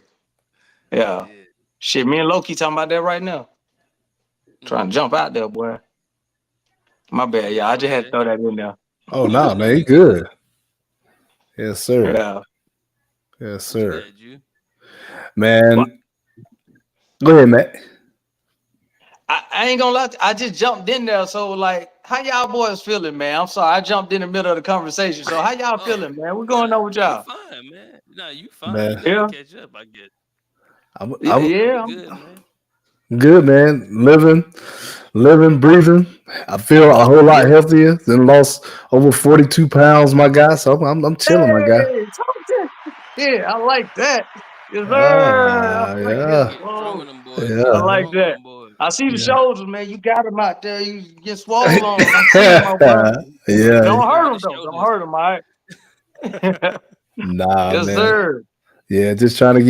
Yeah. Yeah. Shit, me and Loki talking about that right now. Trying to Hmm. jump out there, boy. My bad. Yeah, Yeah, I just had to OJ. throw that in there. Oh No, no, no, man, you you good. good. Yes, sir. Yeah. Yes, What you sir. got, you? Well, Man, go ahead, Matt. I ain't gonna lie. I just jumped in there. So, like, how y'all boys feeling, man? I'm sorry. I jumped in the middle of the conversation. So, how y'all Oh, feeling, man? What's going nah, on with you y'all? fine, man. Nah, you fine. You Man, just had Yeah. to catch up, I guess. I'm Nah, we Yeah. good, man. good, man. Living, breathing. I feel a whole lot Yeah. healthier than lost over 42 pounds, my guy. So I'm chilling, my guy. Hey, talk to. Yeah, I like that. Yes, sir. I like You it. Yeah, getting strong Oh, with them boys, I man. yeah, like Strong with that. them boys. I see the yeah. shoulders, man. You got them out there. You get swole on them. I see them, my boy. Yeah, He Don't said hurt with them the though. Don't shoulders. hurt them, all right? nah, Yes, man. sir. Yeah, just try to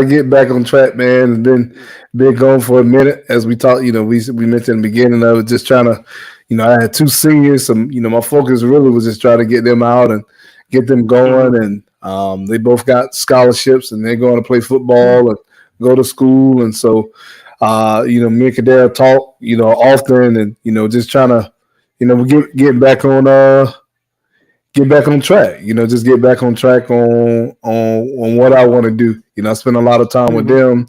get back on track, man. And then been gone for a minute, as we talked. We mentioned in the beginning of it, just trying to, I had two seniors. My focus really was just trying to get them out and get them Mhm. going. And they both got scholarships, and they're going to play football and go to school. And so, me and Kadera talk, often, and just trying to, get back on track. Just get back on track on what I want to do. I spend a lot of time with Mhm. them,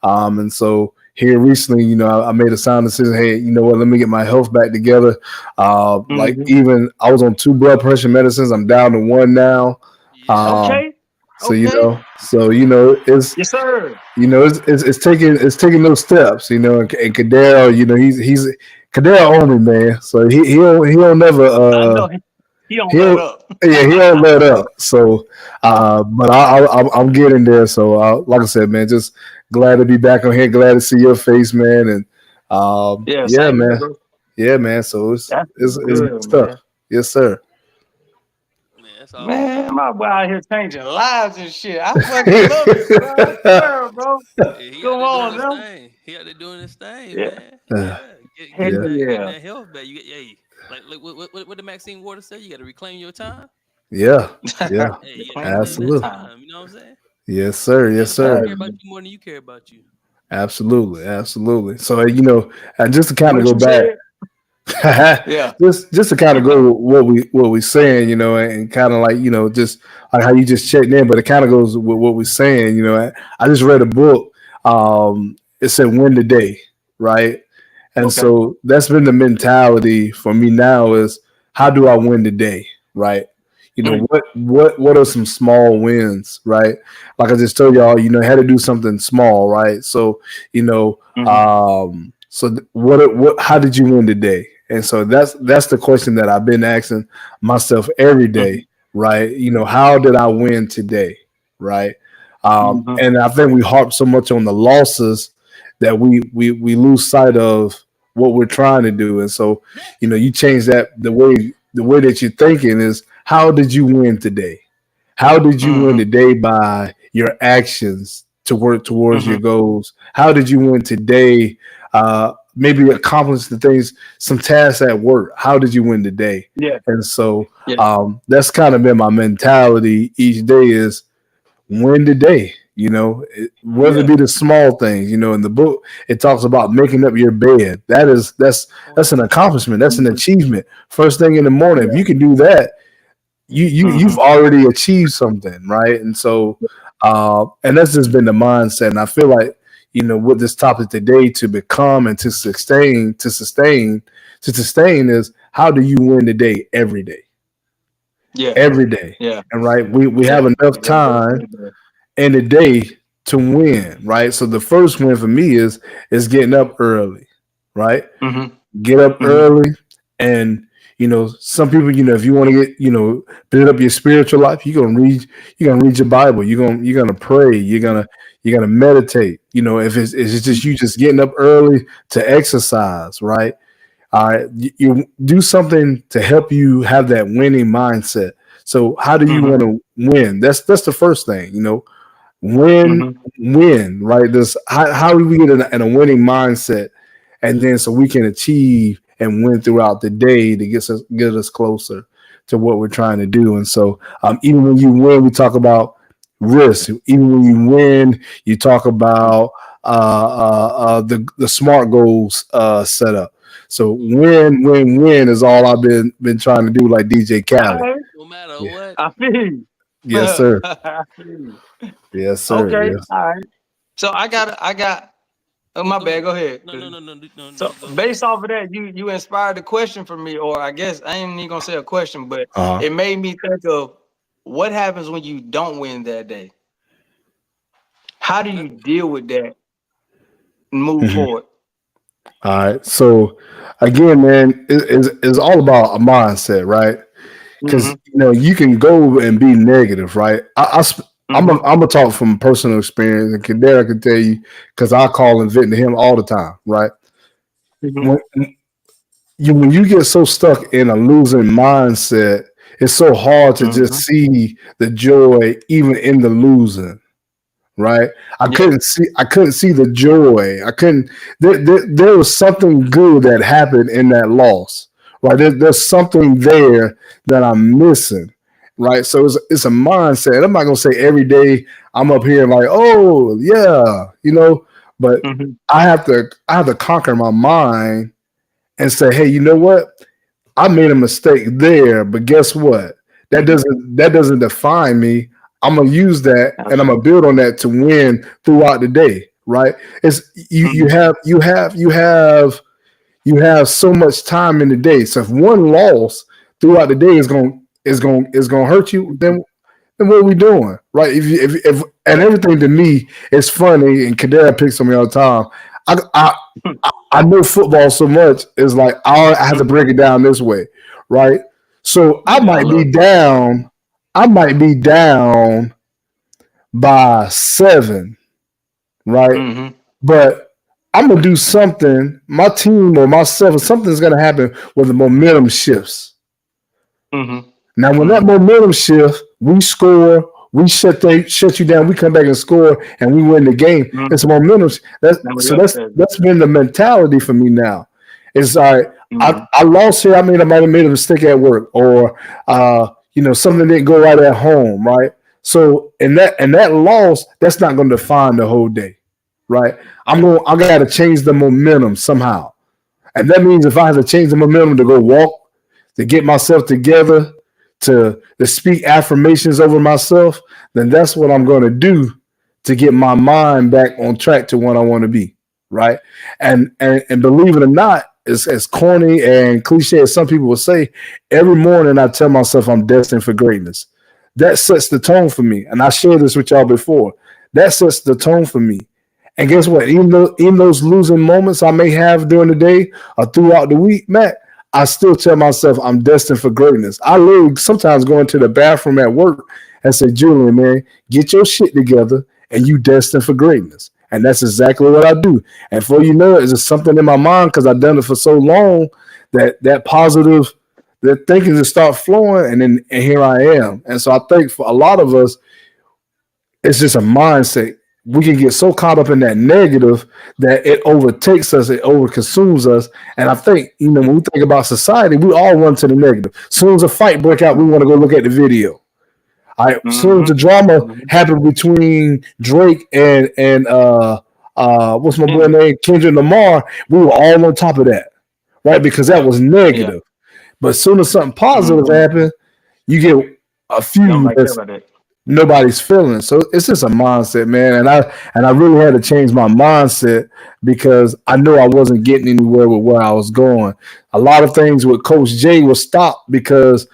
and so here recently, I made a sound decision. Hey, you know what? Let me get my health back together. Like Mhm. even I was on 2 blood pressure medicines. I'm down to 1 now. Yeah. Um, Okay. so Okay. Yes, sir. it's taking those steps. And Kadero, he's Kadero on me, man. So he'll never I know he don't let he'll up. yeah, he don't let up. So, but I'm getting there. So, like I said, man, just glad to be back on here. Glad to see your face, man. And Yeah, yeah, same here, man, bro. yeah, man. So it's That's it's, it's good good, stuff. man. Yes, sir. Man, that's all that Man, matters. my boy out here changing lives and shit. I fucking love it, bro. I swear, bro. Yeah, he out Come there doing on, his now. thing. He out there doing his thing, Yeah. man. Uh, Yeah. Heck yeah, Getting yeah. that health back. You get like what the Maxine Water said, you gotta reclaim your time. yeah, yeah. Hey, you gotta Claim reclaim your that Absolutely. time. time. You know what I'm saying? Yes, sir. You Yes, let nobody sir. care about Hey, you more than you care about you. Absolutely, absolutely. So and just to kind of What go you back, said? Yeah. just to kind of Uh-huh. go with what we saying, and kind of like just like how you just checked in, but it kind of goes with what we're saying. I just read a book. It said "Win the Day," right? And Okay. so that's been the mentality for me now is how do I win the day, right? Mm-hmm. What are some small wins, right? Like I just told y'all, had to do something small, right? So what how did you win the day? And so that's the question that I've been asking myself every Mm-hmm. day, right? How did I win today, right? Mm-hmm. And I think we harp so much on the losses that we lose sight of what we're trying to do. And so, you change that the way that you're thinking is how did you win today? How did you win Mm-hmm. today by your actions to work towards Mm-hmm. your goals? How did you win today? Maybe accomplish the things, some tasks at work. How did you win today? Yeah. And so Yeah. that's kind of been my mentality each day is win the day. Whether it Yeah. be the small things. In the book it talks about making up your bed. That's an accomplishment. That's an Mm-hmm. achievement. First thing in the morning, if Yeah. you can do that, you've Mm-hmm. already achieved something, right? And so, and that's just been the mindset. And I feel like with this topic today, to become and to sustain is how do you win the day Yeah. every day, Yeah. and right? We Yeah. have enough Yeah. time in the day to win, right? So the first win for me is getting up early, right? Mm-hmm. Get up Mm-hmm. early, and some people, if you want to get build up your spiritual life, you're gonna read your Bible, you're gonna pray, you're gonna meditate. If it's just you just getting up early to exercise, right? All right, you do something to help you have that winning mindset. So how do you Mm-hmm. want to win? That's the first thing. Win, Mm-hmm. win, right? This how do we get in a winning mindset, and then so we can achieve and win throughout the day to get us closer to what we're trying to do. And so, even when you win, we talk about risk. Even when you win, you talk about the smart goals set up. So win, win, win is all I've been trying to do, like DJ All Khaled. right. No matter Yeah. what. I feel you. Yes, sir. I feel you. Yes, sir. Okay. Yes. All right. So I got. Oh, No, my go bad. ahead. Go ahead. No, no, no, no, no, no. So Go. based off of that, you inspired a question for me, or I guess I ain't even gonna say a question, but Uh-huh. it made me think of what happens when you don't win that day. How do you deal with that and move Mhm. forward? All right. So again, man, it's all about a mindset, right? Because Mm-hmm. you can go and be negative, right? I'm Mm-hmm. gonna talk from personal experience, and Kadera can tell you because I call and vent to him all the time, right? Mm-hmm. When when you get so stuck in a losing mindset, it's so hard to just Mm-hmm. see the joy even in the losing, right? I Yeah. couldn't see I couldn't see the joy. I couldn't there was something good that happened in that loss. Right. There's something there that I'm missing. Right. So it's a mindset. I'm not gonna say every day I'm up here like, oh yeah, but Mm-hmm. I have to conquer my mind and say, hey, you know what? I made a mistake there, but guess what? That Mm-hmm. doesn't define me. I'm gonna use that and I'm gonna Absolutely. build on that to win throughout the day. Right? It's you Mm-hmm. have you have you have you have so much time in the day. So if one loss throughout the day is gonna hurt you, then what are we doing? Right? If and everything to me is funny, and Kadera picks on me all the time. I, I I know football so much is like I have to break it down this way, right? So I Yeah, I might be love it. down, I might be down by 7, right? Mm-hmm. But I'm gonna do something. My team or myself, or something's gonna happen where the momentum shifts. Mm-hmm. Now, when that Mm-hmm. momentum shifts, we score, we shut you down, we come back and score, and we win the game. Mm-hmm. It's momentum. Now we So up that's there. that's been the mentality for me now. It's like I, Mm-hmm. I lost here. I might have made a mistake at work, or something didn't go right at home, right? So in that loss, that's not going to define the whole day. right? I gotta change the momentum somehow. And that means if I have to change the momentum to go walk, to get myself together, to speak affirmations over myself, then that's what I'm gonna do to get my mind back on track to what I want to be. Right. And believe it or not, as corny and cliche as some people will say, every morning I tell myself I'm destined for greatness. That sets the tone for me. And I shared this with y'all before. That sets the tone for me. And guess what? Even those losing moments I may have during the day or throughout the week, Matt, I still tell myself I'm destined for greatness. I literally sometimes go into the bathroom at work and say, Julian, man, get your shit together and you destined for greatness. And that's exactly what I do. And before you know it, it's just something in my mind because I've done it for so long that positive, that thinking just start flowing, and here I am. And so I think for a lot of us, it's just a mindset. We can get so caught up in that negative that it overtakes us, it overconsumes us. And I think, when we think about society, we all run to the negative. As soon as a fight break out, we want to go look at the video. All right, as soon as the drama happened between Drake and what's my boy name, Kendrick Lamar, we were all on top of that, right? Because that was negative. But as soon as something positive happened, you get a few that's nobody's feeling. So it's just a mindset, man. And I really had to change my mindset because I knew I wasn't getting anywhere with where I was going. A lot of things with Coach J was stopped because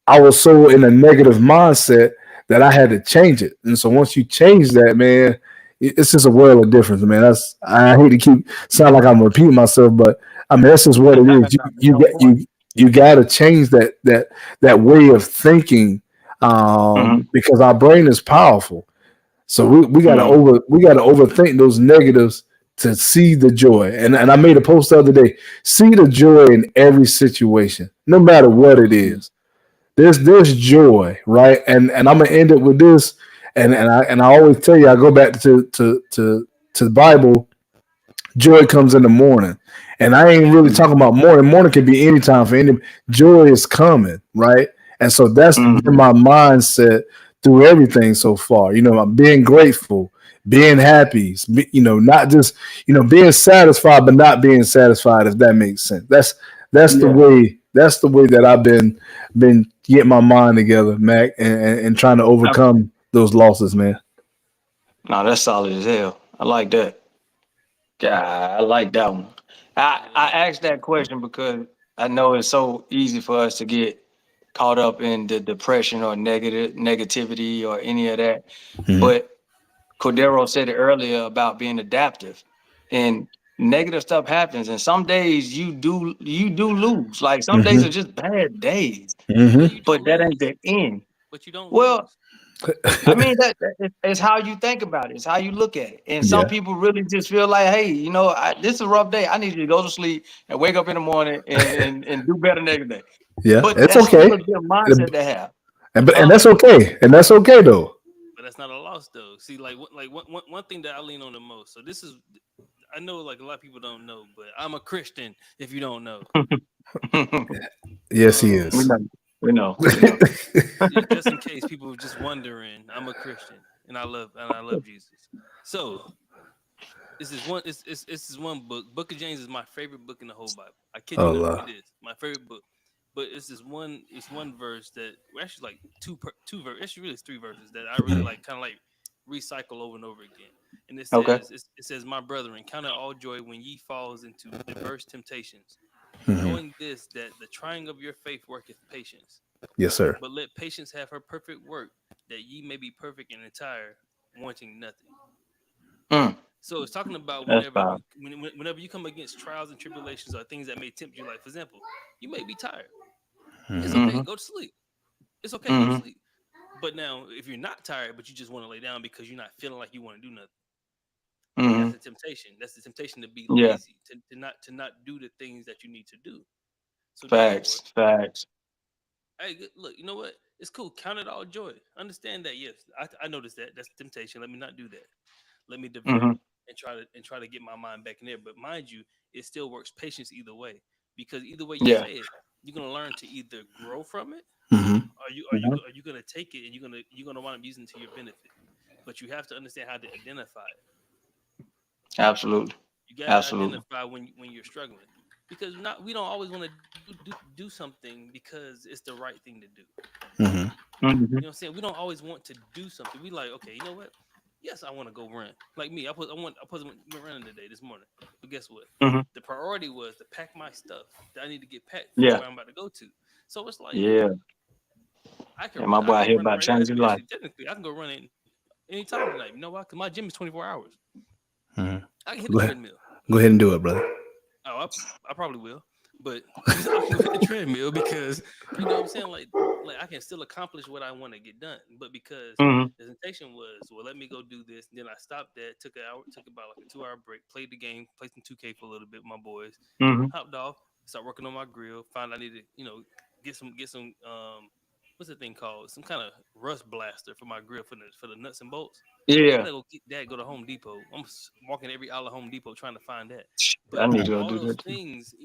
I was so in a negative mindset that I had to change it. And so once you change that, man, it's just a world of difference, man. I hate to sound like I'm repeating myself, but I mean that's just what it is. You got to change that way of thinking because our brain is powerful. So we got to overthink those negatives to see the joy. And I made a post the other day. See the joy in every situation, no matter what it is. There's joy, right? And I'm gonna end it with this. And I always tell you, I go back to the Bible. Joy comes in the morning. And I ain't really talking about morning. Morning can be any time for any. Joy is coming, right? And so that's been my mindset through everything so far. I'm being grateful, being happy, not just, being satisfied, but not being satisfied, if that makes sense. That's the way that I've been getting my mind together, Mac, and trying to overcome those losses, man. No, that's solid as hell. I like that. Yeah, I like that one. I asked that question because I know it's so easy for us to get caught up in the depression or negativity or any of that. But Cordero said it earlier about being adaptive, and negative stuff happens. And some days you do lose. Like some days are just bad days, but that ain't the end. But you don't Well, lose. I mean, it's how you think about it. It's how you look at it. And some people really just feel like, hey, this is a rough day. I need you to go to sleep and wake up in the morning and do better next day. Yeah, but it's that's okay. still a good mindset to have. And that's okay. And that's okay though. But that's not a loss though. See, one thing that I lean on the most. So this is, I know like a lot of people don't know, but I'm a Christian. If you don't know, yes, he is. We know. Just in case people are just wondering, I'm a Christian and I love Jesus. So this is one book. Book of James is my favorite book in the whole Bible. I kid you not, it is my favorite book. But it's one verse that actually like two verses. Actually, really, it's three verses that I really like, kind of like recycle over and over again. And it says, it says, "My brethren, count it all joy when ye falls into diverse temptations, knowing this, that the trying of your faith worketh patience. Yes, sir. But let patience have her perfect work, that ye may be perfect and entire, wanting nothing." So it's talking about whenever you come against trials and tribulations or things that may tempt you. Like, for example, you may be tired. It's okay, go to sleep. It's okay, go to sleep. But now, if you're not tired, but you just want to lay down because you're not feeling like you want to do nothing, that's the temptation. That's the temptation to be lazy, to not do the things that you need to do. So facts. Hey, look, you know what? It's cool. Count it all joy. Understand that. Yes, I noticed that. That's temptation. Let me not do that. Let me divert and try to get my mind back in there. But mind you, it still works patience either way, because either way you say it, you're gonna learn to either grow from it, or you gonna take it and you're gonna wind up using it to your benefit. But you have to understand how to identify it. Absolutely. You got to Absolutely. identify when you're struggling, because we don't always want to do something because it's the right thing to do. Hmm. Hmm. You know what I'm saying? We don't always want to do something. We like, okay, you know what? Yes, I want to go run. Like me, went running today this morning. But guess what? Hmm. The priority was to pack my stuff that I need to get packed for Yeah. where I'm about to go to. So it's like Yeah. I And can my boy I out can here run about right now. changing life. Actually, technically, I can go run it anytime tonight. You know why? Because my gym is 24 hours. Hmm. I can hit the Go ahead. treadmill. Go ahead and do it, brother. Oh, I probably will, but I can go hit the treadmill because you know what I'm saying. Like I can still accomplish what I want to get done, but because Hmm. the temptation was, well, let me go do this. And then I stopped that, took an hour, took about like a 2 hour break, played the game, played some 2K for a little bit with my boys, Hmm. hopped off, started working on my grill. Found I needed, get some what's the thing called? Some kind of rust blaster for my grill for the nuts and bolts. I Yeah. gotta go get that. Go to Home Depot. I'm walking every aisle of Home Depot trying to find that. I But need to go all do those that too. things,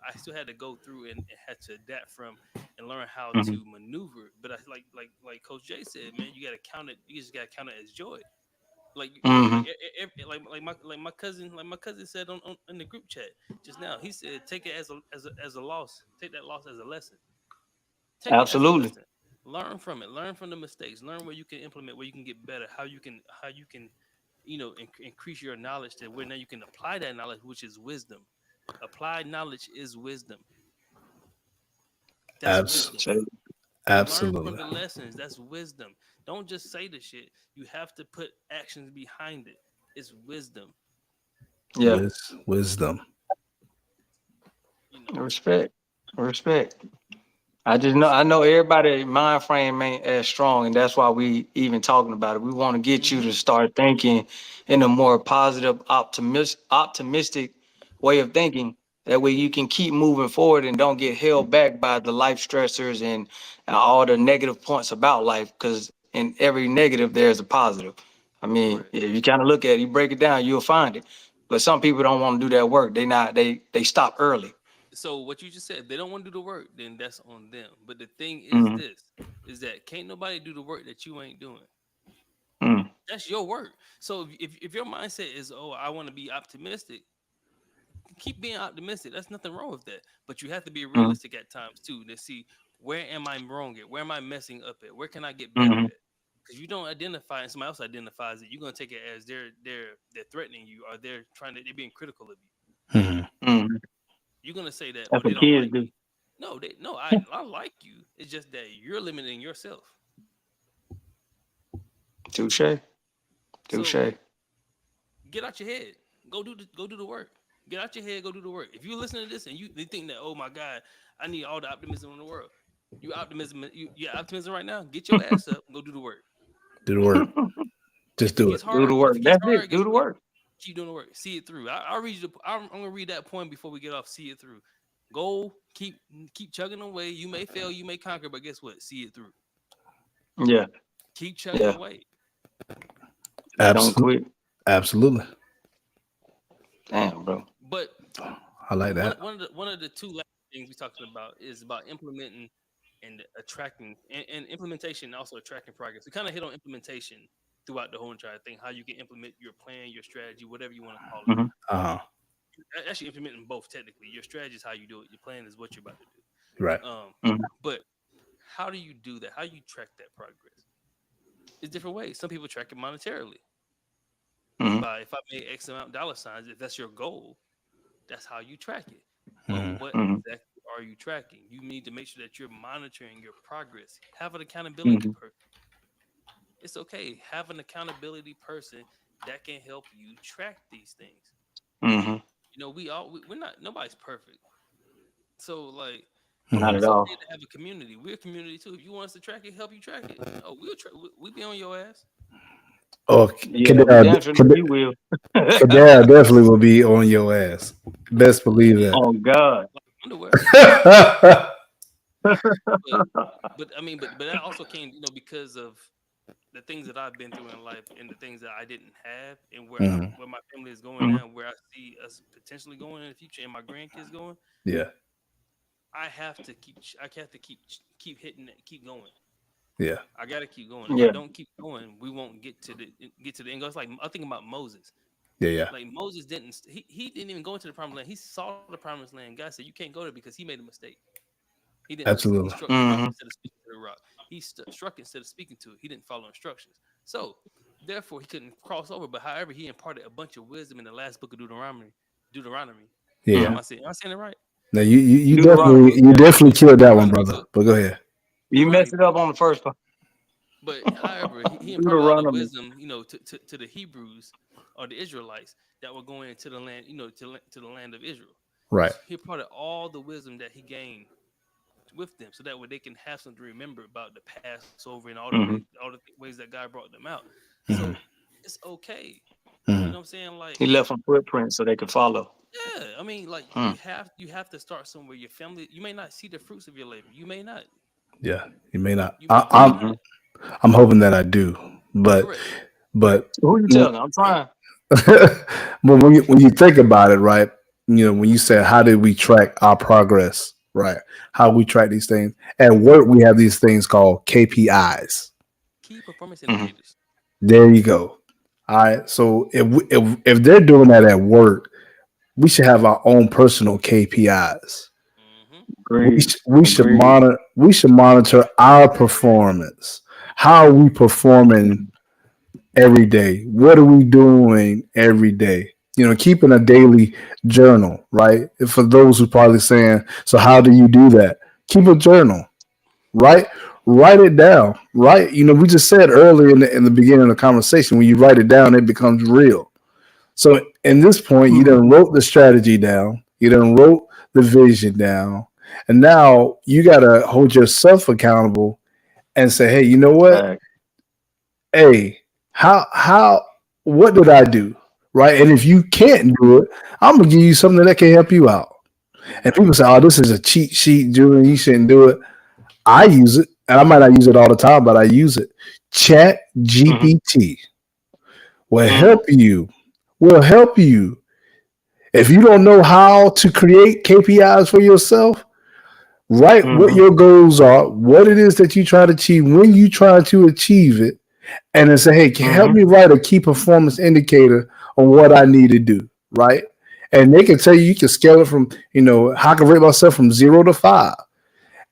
I still had to go through and had to adapt from and learn how Hmm. to maneuver. But I like Coach Jay said, man, you gotta count it. You just gotta count it as joy. Like Hmm. my cousin said on in the group chat just now. He said, take it as a loss. Take that loss as a lesson. Take it as a Absolutely. lesson. Learn from it. Learn from the mistakes. Learn where you can implement, where you can get better. How you can increase your knowledge to where now you can apply that knowledge, which is wisdom. Applied knowledge is wisdom. That's Abs- wisdom. So, Learn from absolutely. the lessons. That's wisdom. Don't just say the shit. You have to put actions behind it. It's wisdom. yeah. Wisdom. You know. Respect. Respect. I know everybody mind frame ain't as strong, and that's why we even talking about it. We want to get you Hmm. to start thinking in a more positive, optimistic way of thinking. That way you can keep moving forward and don't get held back by the life stressors and all the negative points about life. Because in every negative, there's a positive. I mean, Right. if you kind of look at it, you break it down, you'll find it. But some people don't want to do that work. They stop early. So what you just said, they don't want to do the work, then that's on them. But the thing is Mm-hmm. this, is that can't nobody do the work that you ain't doing. Mm-hmm. That's your work. So if your mindset is, oh, I want to be optimistic, keep being optimistic. There's nothing wrong with that. But you have to be realistic at times too to see where am I wrong at? Where am I messing up at? Where can I get better Mm-hmm. at? Because you don't identify and somebody else identifies it, you're gonna take it as they're threatening you or they're being critical of you. Hmm. Mm-hmm. You're gonna say that, oh, That's they what don't kids like do. me. No, I like you. It's just that you're limiting yourself. Touche. So Touche. get out your head. Go do the work. Get out your head. Go do the work. If you listen to this and they think that, oh my God, I need all the optimism in the world. You optimism right now. Get your ass up. Go do the work. Do the work. Just If it do gets it. Do the hard, work. That's it. guess Do the what? work. Keep doing the work. See it through. I'll read you. I'm gonna read that poem before we get off. See it through. Go. Keep chugging away. You may fail. You may conquer, but guess what? See it through. Yeah. Keep chugging Yeah. away. Don't Absolutely. quit. Absolutely. Damn, bro. But I like that. one of the two last things we talked about is about implementing and attracting and implementation and also attracting progress. We kind of hit on implementation throughout the whole entire thing, how you can implement your plan, your strategy, whatever you want to call it. Hmm. Uh huh. Actually implementing both technically. Your strategy is how you do it. Your plan is what you're about to Right. do. Hmm. But how do you do that? How do you track that progress? It's different ways. Some people track it monetarily. Hmm. If I made X amount of dollar signs, if that's your goal, that's how you track it. But Hmm. what Hmm. exactly are you tracking? You need to make sure that you're monitoring your progress. Have an accountability Hmm. person. It's okay. Have an accountability person that can help you track these things. Hmm. We're not nobody's perfect. So like Not Hmm. at it's okay all. to have a community. We're a community too. If you want us to track it, help you track it. Oh, we be on your ass. Oh, Yeah, we Kadar, damn sure know you will. Kadar definitely will be on your ass. Best believe that. Oh God. Like underwear. But but that also came, because of the things that I've been through in life and the things that I didn't have and Mhm. where my family is going Mhm. now, where I see us potentially going in the future and my grandkids going. Yeah. I have to keep hitting it, keep going. Yeah. I gotta keep going. If I Yeah. don't keep going, we won't get to the end goal. It's like I think about Moses. Yeah. Like Moses didn't. He didn't even go into the promised land. He saw the promised land. God said, "You can't go there because he made a mistake. He didn't listen. He Absolutely. struck the rock Mm-hmm. instead of speaking to the rock. He struck instead of speaking to it. He didn't follow instructions. So therefore, he couldn't cross over. But however, he imparted a bunch of wisdom in the last book of Deuteronomy. Deuteronomy. Yeah. Am I saying it right? Now you Deuteronomy. definitely killed that one, Deuteronomy. brother. So But go ahead. You Deuteronomy. messed it up on the first part. But however, he imparted all the Deuteronomy. wisdom, to the Hebrews or the Israelites that were going into the land, to the land of Israel. Right. He imparted all the wisdom that he gained with them, so that way they can have something to remember about the Passover and Mm-hmm. all the ways that God brought them out. Mhm. So it's okay. Mhm. You know what I'm saying? Like, He left some footprints so they could follow. yeah, I mean, like Mm. you have to start somewhere. Your family, you may not see the fruits of your labor. You may not. Yeah. You may not. You may Mm-hmm. not. I'm hoping that I do. But Correct. Who you telling? I'm trying. but when you think about it, right? When you say how did we track our progress, right? How we track these things. At work, we have these things called KPIs. Key performance Mhm. indicators. There you go. All right. So if they're doing that at work, we should have our own personal KPIs. Agreed. We should Agreed. monitor our performance. How are we performing every day? What are we doing every day? Keeping a daily journal, right? For those who probably saying, so how do you do that? Keep a journal, right? Write it down, right? We just said earlier in the beginning of the conversation, when you write it down, it becomes real. So in this point, you done wrote the strategy down, you done wrote the vision down, and now you got to hold yourself accountable and say, hey, you know what? Fact. Hey, what did I do? Right. And if you can't do it, I'm gonna give you something that can help you out. And people say, oh, this is a cheat sheet, Julian, you shouldn't do it. I use it, and I might not use it all the time, but I use it. Chat Mm-hmm. GPT will Mm. help you. Will help you. If you don't know how to create KPIs for yourself, write what Mm-hmm. your goals are, what it is that you try to achieve, when you try to achieve it, and then say, hey, help Mm-hmm. me write a key performance indicator on what I need to do, right? And they can tell you can scale it from, how I can rate myself from 0 to 5.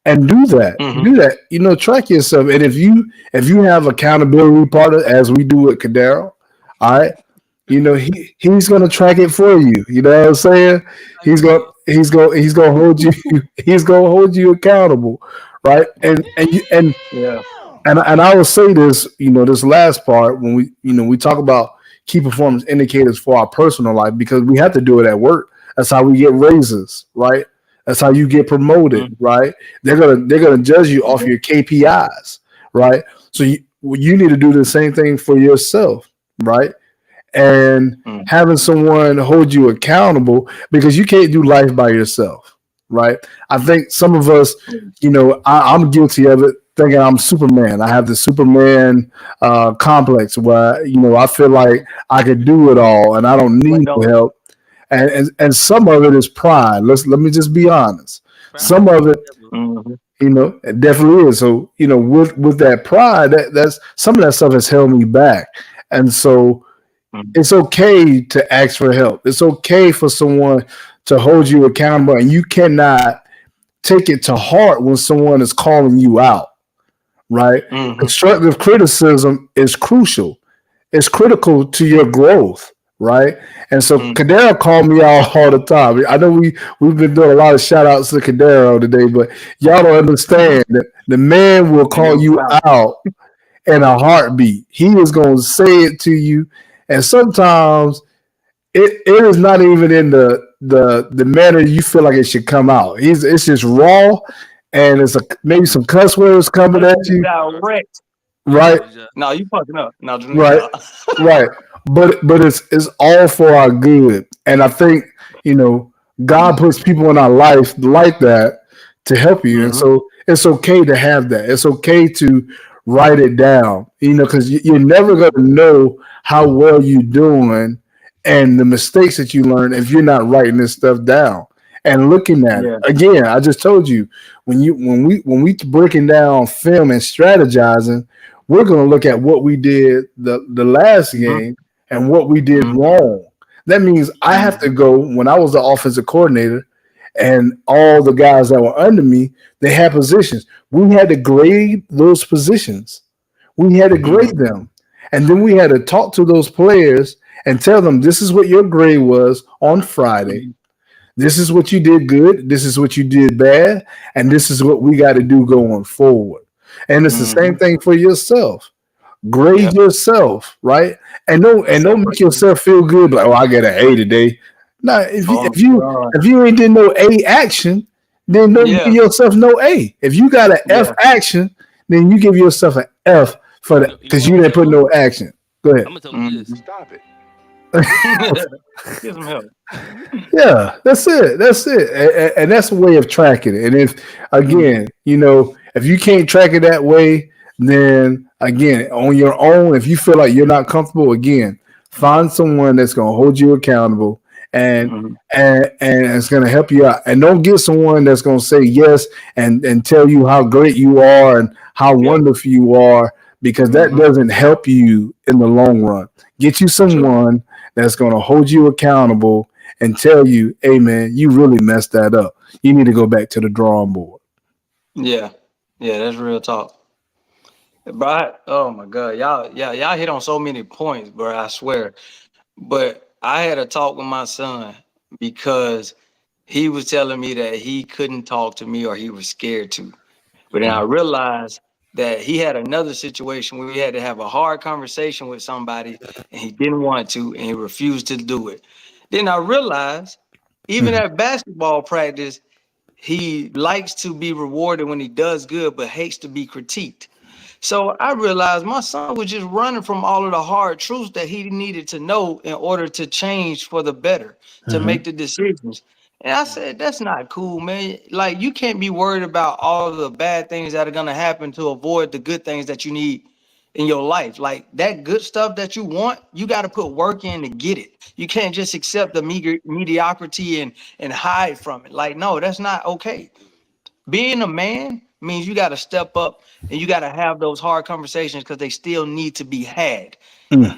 And do that. Mm-hmm. Do that. Track yourself. And if you have accountability partner, as we do with Cadero, all right, he's gonna track it for you. You know what I'm saying? He's gonna hold you he's gonna hold you accountable, right? Yeah. And I will say this, this last part when we talk about key performance indicators for our personal life, because we have to do it at work. That's how we get raises, right? That's how you get promoted, Mm-hmm. right? They're gonna judge you off your KPIs, right? So you need to do the same thing for yourself, right? And Mm. having someone hold you accountable, because you can't do life by yourself, right? I think some of us, I'm guilty of it, thinking I'm Superman. I have the Superman complex where I feel like I could do it all and I don't But need no don't. help. And some of it is pride. Let me just be honest. Some Pride of it, is the devil. Mm-hmm. it definitely is. So with that pride, that's some of that stuff has held me back. And so Mm-hmm. it's okay to ask for help. It's okay for someone to hold you accountable, and you cannot take it to heart when someone is calling you out, right? Mm-hmm. Constructive criticism is crucial. It's critical to your growth, right? And so Mm-hmm. Cadero called me out all the time. I know we've been doing a lot of shout outs to Cadero today, but y'all don't understand that the man will call you out in a heartbeat. He is going to say it to you, and sometimes it is not even in the manner you feel like it should come out. It's just raw, and it's maybe some cuss words coming at you, Direct. right? No, you fucking up. No, Right, right. But it's all for our good, and I think God puts people in our life like that to help you, and Mm-hmm. so it's okay to have that. It's okay to write it down, because you're never going to know how well you're doing and the mistakes that you learn if you're not writing this stuff down and looking at Yeah. it. Again, I just told you when we breaking down film and strategizing, we're going to look at what we did the last Mm-hmm. game and what we did Mm-hmm. wrong. That means I have to Mhm. go when I was the offensive coordinator and all the guys that were under me, they had positions. We had to grade those positions. We had to grade Mhm. them. And then we had to talk to those players and tell them this is what your grade was on Friday. Mhm. This is what you did good. This is what you did bad. And this is what we got to do going forward. And it's the same Mhm. thing for yourself. Grade Yep. yourself, right? And don't make Separate them. yourself feel good like, oh, I got an A today. Now, Oh God. if you ain't did no A action, then don't give Yeah. yourself no A. If you got an F Yeah. action, then you give yourself an F for You that know, you know because what you I'm gonna didn't tell put you? no action. Go ahead. I'm gonna tell you this. Mhm. Get some help. Yeah, that's it. That's it. And that's a way of tracking it. And if Mhm. again, if you can't track it that way, then again, on your own, if you feel like you're not comfortable, again, find someone that's gonna hold you accountable and Mhm. and it's gonna help you out. And don't get someone that's gonna say yes and tell you how great you are and how Yep. wonderful you are, because that Mhm. doesn't help you in the long run. Get you True. someone that's gonna hold you accountable and tell you, hey man, you really messed that up. You need to go back to the drawing board. Yeah. Yeah, that's real talk. Bro, oh my God. Y'all hit on so many points, bro. I swear. But I had a talk with my son because he was telling me that he couldn't talk to me or he was scared to. But then I Mhm. realized that he had another situation where he had to have a hard conversation with somebody and he didn't want to and he refused to do it. Then I realized, even Mhm. at basketball practice, he likes to be rewarded when he does good, but hates to be critiqued. So I realized my son was just running from all of the hard truths that he needed to know in order to change for the better, to make Mhm. the decisions. And I said, that's not cool, man. Like, you can't be worried about all the bad things that are going to happen to avoid the good things that you need in your life. Like, that good stuff that you want, you got to put work in to get it. You can't just accept the mediocrity and hide from it. Like, no, that's not okay. Being a man means you got to step up and you got to have those hard conversations because they still need to be had. Mhm. Yeah.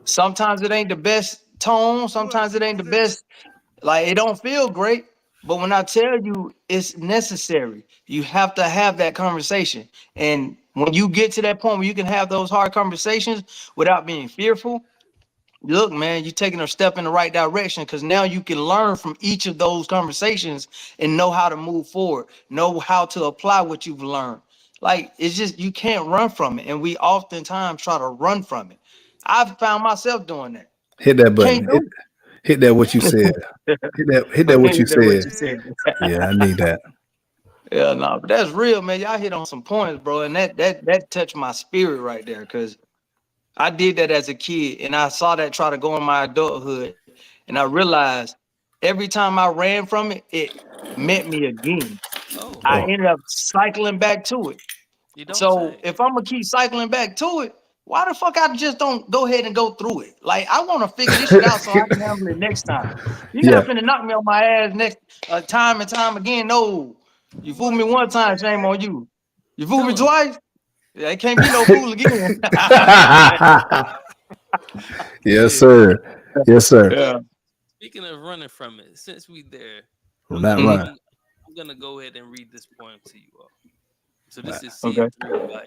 Sometimes it ain't the best tone, sometimes it ain't the best, like it don't feel great. But when I tell you it's necessary, you have to have that conversation. And when you get to that point where you can have those hard conversations without being fearful, look, man, you're taking a step in the right direction because now you can learn from each of those conversations and know how to move forward, know how to apply what you've learned. Like, it's just, you can't run from it. And we oftentimes try to run from it. I've found myself doing that. Hit that button. Can't do Hit that what you said. it. Hit that what you That what said. you said. Yeah, I need that. Yeah, no, but that's real, man. Y'all hit on some points, bro. And that touched my spirit right there. Cause I did that as a kid and I saw that try to go in my adulthood. And I realized every time I ran from it, it met me again. Oh, I Oh. ended up cycling back to it. you don't So say. if I'm gonna keep cycling back to it, why the fuck I just don't go ahead and go through it? Like, I want to figure this shit out so I can handle it next time. You're not Yeah. finna knock me on my ass next time and time again. No, you fooled me one time, shame on you. You fooled me Tell him. twice. Yeah, it can't be no fool again. Yes, Yeah. sir. Yes, sir. Yeah. Speaking of running from it, since we there, Well, I'm not gonna Mhm. run. I'm, I'm gonna go ahead and read this poem to you all. So Right. this is "See Okay. It Through" by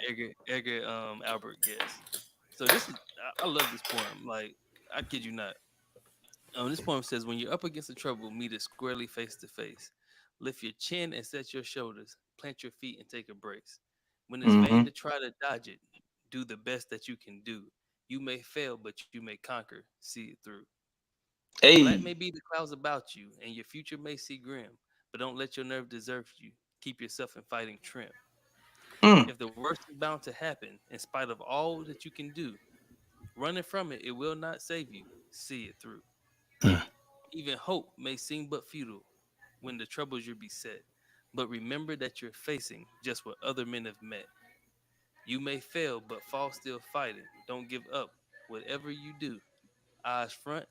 Edgar Albert Guest. So this is I love this poem. Like, I kid you not. This poem says, "When you're up against the trouble, meet it squarely face to face. Lift your chin and set your shoulders. Plant your feet and take a brace. When it's vain Hmm. to try to dodge it, do the best that you can do. You may fail, but you may conquer. See it through. Black may Hey. be the clouds about you, and your future may see grim, but don't let your nerve desert you. Keep yourself in fighting trim. Mm. If the worst is bound to happen, in spite of all that you can do, running from it, it will not save you. See it through. Mm. Even hope may seem but futile when the troubles you beset. But remember that you're facing just what other men have met. You may fail, but fall still fighting. Don't give up. Whatever you do, eyes front,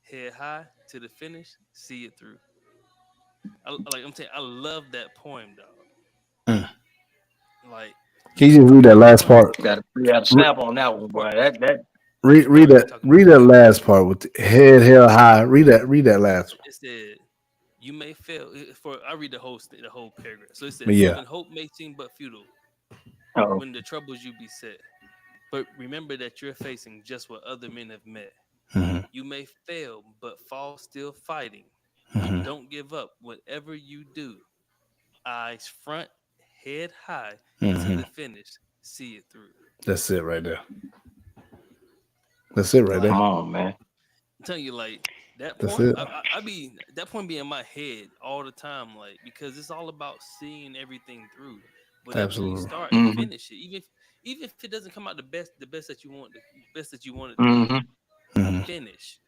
head high to the finish. See it through. Like I'm saying, I love that poem, dog. Mm. Like Can you just read that last part? Got to snap on that one, part boy. That. Read I read already that talked about read that last part with the head held high. Read that last it. Said you may fail. For I read the whole paragraph. So it one. said, Yeah. living hope may seem but futile Oh. when the troubles you beset. But remember that you're facing just what other men have met. Hmm. You may fail, but fall still fighting. You Hmm. don't give up. Whatever you do, eyes front, head high to Hmm. the finish. See it through. That's it right there. That's it right Come there. Like on, man. I'm telling you, like that That's point, it. I be that point be in my head all the time, like because it's all about seeing everything through. Whatever you Absolutely. start, Mm-hmm. finish it. Even if it doesn't come out the best that you want, the best that you want it to be. Mm-hmm. Hmm. Finish,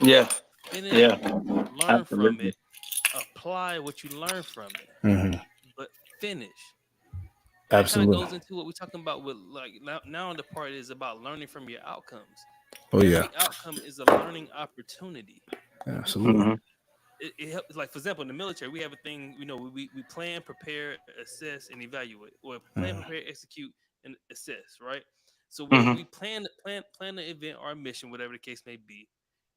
Yeah. finish, Yeah. learn from Absolutely. it, apply what you learn from it, Hmm. but finish. And that kind of Absolutely. goes into what we're talking about with like now the part is about learning from your outcomes. Oh yeah. Every outcome is a learning opportunity. Absolutely. Mm-hmm. It helps. Like for example, in the military, we have a thing. We plan, prepare, assess, and evaluate, or plan, Hmm. prepare, execute, and assess. Right. So we Mm-hmm. plan the event or mission, whatever the case may be.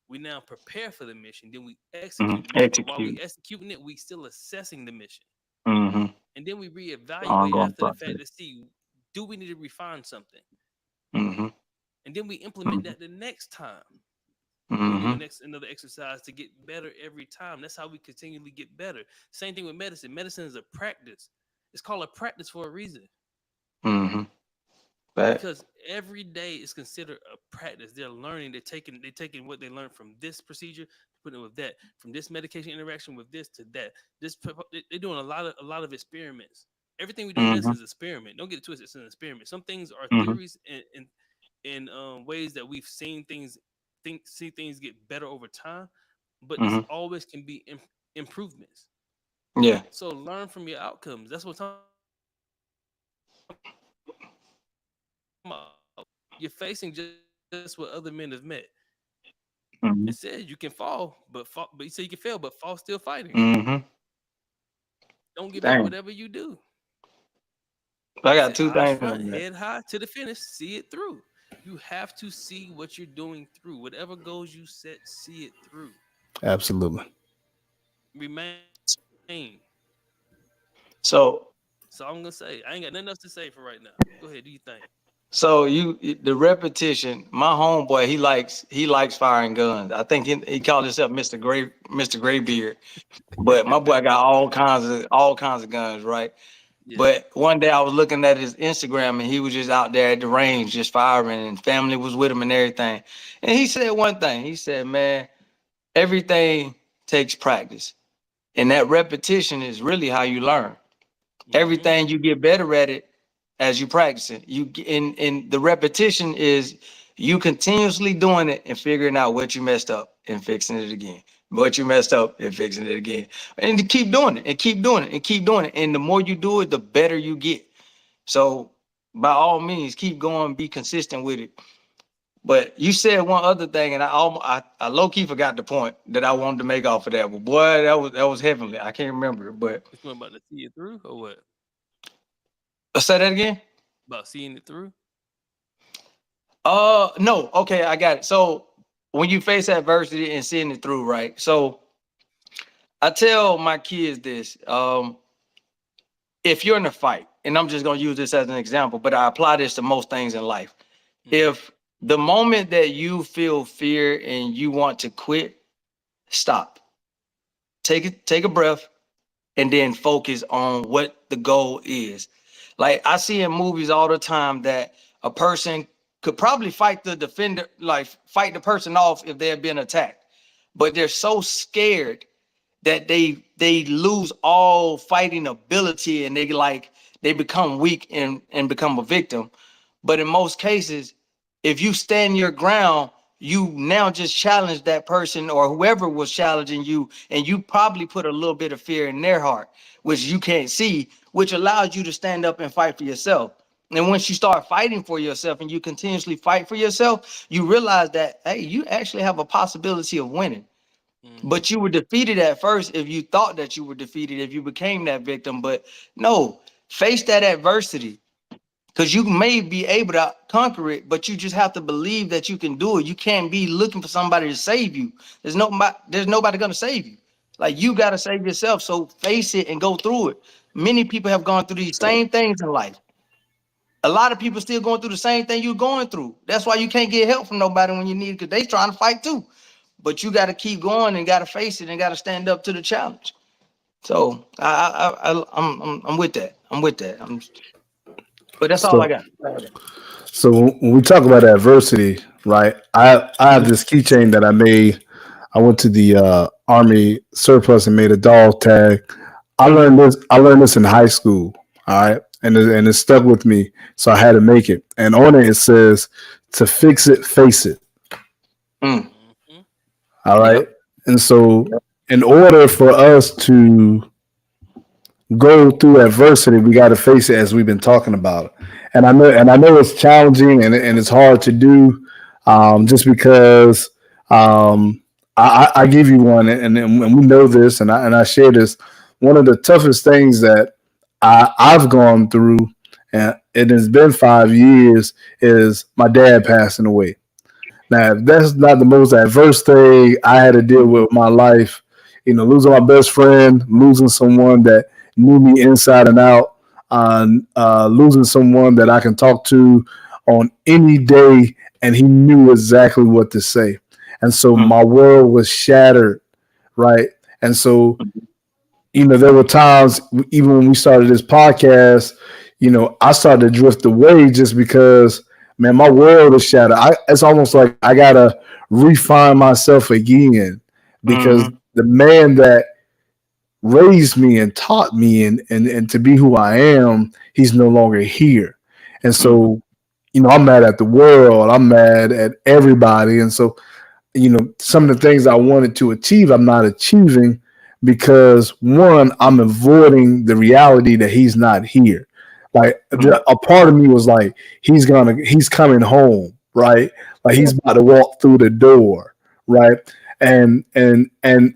We now prepare for the mission, then we Mm-hmm. execute the mission. But while we Execute. executing it, we still assessing the mission, Mm-hmm. and then we reevaluate Ongoing after the fact process. to see do we need to refine something, Mm-hmm. and then we implement Mm-hmm. that the next time. We do Mm-hmm. another exercise to get better every time. That's how we continually get better. Same thing with medicine. Medicine is a practice. It's called a practice for a reason Mm-hmm. But because every day is considered a practice. They're learning. They're taking what they learned from this procedure, putting it with that, from this medication interaction with this to that. They're doing a lot of experiments. Everything we do in mm-hmm. medicine is an experiment. Don't get it twisted. It's an experiment. Some things are Mm-hmm. theories and ways that we've seen see things get better over time, but this Mm-hmm. always can be improvements. Yeah. So learn from your outcomes. That's what I'm talking about. You're facing just what other men have met. It Mm-hmm. says you can but you say you can fail, but fall still fighting. Mm-hmm. Don't give up Dang. whatever you do. I It got said two eyes things front, on that. head high to the finish. See it through. You have to see what you're doing through. Whatever goals you set, see it through. Absolutely. Remain. So So I'm gonna say I ain't got nothing else to say for right now. Go ahead. Do you think? so the repetition, my homeboy, he likes firing guns. I think he called himself Mr. Graybeard. But my boy got all kinds of guns, right? Yeah. But one day I was looking at his Instagram and he was just out there at the range just firing and family was with him and everything. And he said one thing. He said, man, everything takes practice. And that repetition is really how you learn. Mm-hmm. Everything you get better at it as you practice it. In the repetition is you continuously doing it and figuring out what you messed up and fixing it again. What you messed up and fixing it again. And to keep doing it and keep doing it and keep doing it. And the more you do it, the better you get. So by all means, keep going, be consistent with it. But you said one other thing, and I low key forgot the point that I wanted to make off of that. But boy, that was heavenly. I can't remember it, but It's going about to see it through or what? say that again. About seeing it through? No. Okay, I got it. So when you face adversity and seeing it through, right? So I tell my kids this. If you're in a fight, and I'm just gonna use this as an example, but I apply this to most things in life. Mm-hmm. If the moment that you feel fear and you want to quit, stop. Take a breath and then focus on what the goal is. Like I see in movies all the time that a person could probably fight the defender, like fight the person off if they had been attacked, but they're so scared that they lose all fighting ability and they become weak and become a victim. But in most cases, if you stand your ground, you now just challenge that person or whoever was challenging you, and you probably put a little bit of fear in their heart, which you can't see, which allows you to stand up and fight for yourself. And once you start fighting for yourself and you continuously fight for yourself, you realize that, hey, you actually have a possibility of winning. Mm-hmm. But you were defeated at first if you thought that you were defeated, if you became that victim. But no, face that adversity. because you may be able to conquer it, but you just have to believe that you can do it. You can't be looking for somebody to save you. There's nobody gonna save you. Like, you gotta save yourself. So face it and go through it. Many people have gone through these same things in life. A lot of people still going through the same thing you're going through. That's why you can't get help from nobody when you need it, because they trying to fight too. But you got to keep going and got to face it and got to stand up to the challenge. So I'm with that. I'm with that. But that's all I So, got. so when we talk about adversity, right? I have this keychain that I made. I went to the Army surplus and made a dog tag. I learned this. I learned this in high school. All right, and it stuck with me, so I had to make it. And on it says, "To fix it, face it." Mm. Mhm. All right, Yep. and so in order for us to go through adversity, we got to face it as we've been talking about. And I know it's challenging and it's hard to do, just because I give you one, and we know this, and I share this. One of the toughest things that I've gone through, and it has been 5 years, is my dad passing away. Now, if that's not the most adverse thing I had to deal with in my life, losing my best friend, losing someone that knew me inside and out, losing someone that I can talk to on any day, and he knew exactly what to say. And so Mm. my world was shattered, right? And so, there were times, even when we started this podcast, I started to drift away just because, man, my world is shattered. It's almost like I gotta refine myself again, because Mm-hmm. the man that raised me and taught me and to be who I am, he's no longer here. And Mm-hmm. so, I'm mad at the world. I'm mad at everybody. And so, some of the things I wanted to achieve, I'm not achieving because, one, I'm avoiding the reality that he's not here. Like, a part of me was like, he's coming home, right? Like, Yeah. he's about to walk through the door, right? And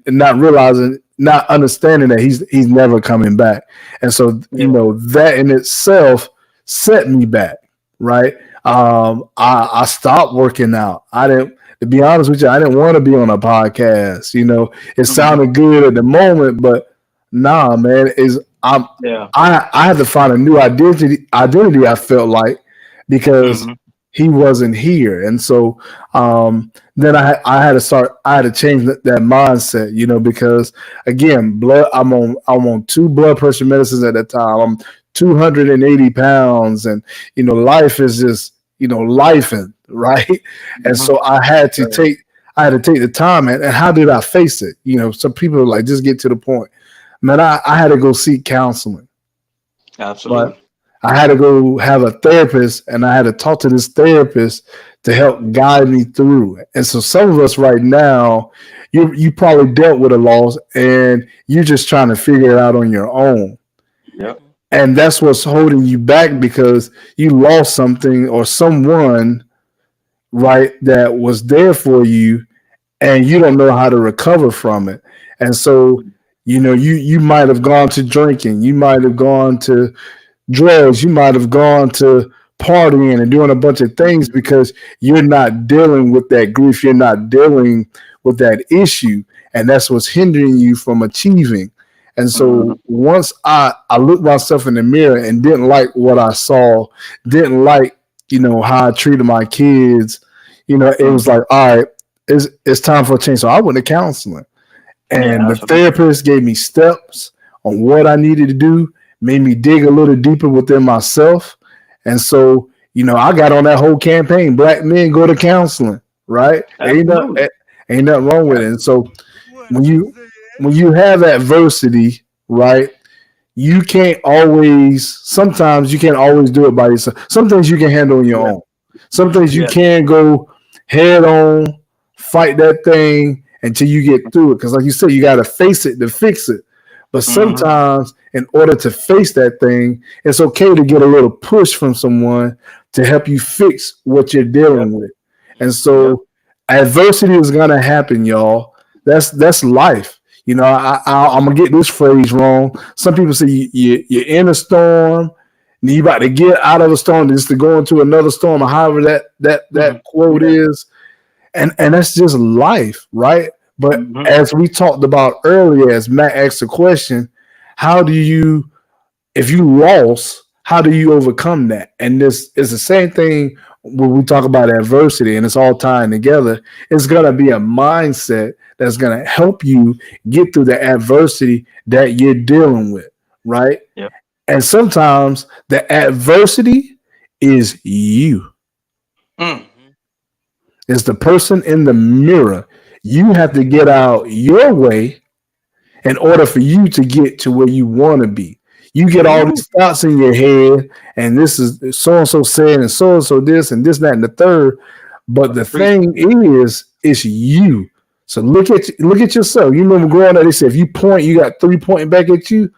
not realizing, not understanding that he's never coming back. And so, Yeah. that in itself set me back, right? I stopped working out. I didn't, to be honest with you, I didn't want to be on a podcast. It Mm-hmm. sounded good at the moment, but nah, man, Yeah. I had to find a new identity. I felt like, because Mm-hmm. he wasn't here. And so, then I had to start. I had to change that mindset, because, again, blood. I'm on two blood pressure medicines at that time. I'm 280 pounds, and life is just life, and right. And Mm-hmm. so I had to take the time, and how did I face it? Some people are like, just get to the point. Man, I had to go seek counseling, right? Absolutely. I had to go have a therapist, and I had to talk to this therapist to help guide me through it. And so, some of us right now, you probably dealt with a loss, and you're just trying to figure it out on your own. Yep. Mhm. And that's what's holding you back, because you lost something or someone, right, that was there for you, and you don't know how to recover from it. And so, you might have gone to drinking, you might have gone to drugs, you might have gone to partying and doing a bunch of things, because you're not dealing with that grief, you're not dealing with that issue, and that's what's hindering you from achieving. And Mm-hmm. so, once I looked myself in the mirror and didn't like what I saw, didn't like, how I treated my kids, it was like, all right, it's time for a change. So I went to counseling, Yeah. and the Absolutely. therapist gave me steps on what I needed to do, made me dig a little deeper within myself. And so, I got on that whole campaign, Black men go to counseling, right? Absolutely. Ain't nothing wrong with Yeah. it. And so, What when you you said? when you have adversity, right, you can't always, sometimes you can't always do it by yourself. Some things you can handle on your Yeah. own. Some things you Yeah. can go head on, fight that thing until you get through it. Because, like you said, you got to face it to fix it. But Mm-hmm. sometimes, in order to face that thing, it's okay to get a little push from someone to help you fix what you're Yep. dealing with. And Yep. so, adversity is gonna happen, y'all. That's life. I'm gonna get this phrase wrong. Some people say you're in a storm. You about to get out of a storm just to go into another storm, or however that quote is, and that's just life, right? But as we talked about earlier, as Matt asked the question, how do you, if you lost, how do you overcome that? And this is the same thing when we talk about adversity, and it's all tying together. It's gonna be a mindset that's gonna help you get through the adversity that you're dealing with, right? Yeah. And sometimes the adversity is you. Mm. It's the person in the mirror. You have to get out your way in order for you to get to where you want to be. You get all these thoughts in your head, and this is so and so said, and so this, and this, that, and the third. But the thing is, it's you. So look at yourself. You remember growing up, they said if you point, you got three pointing back at you.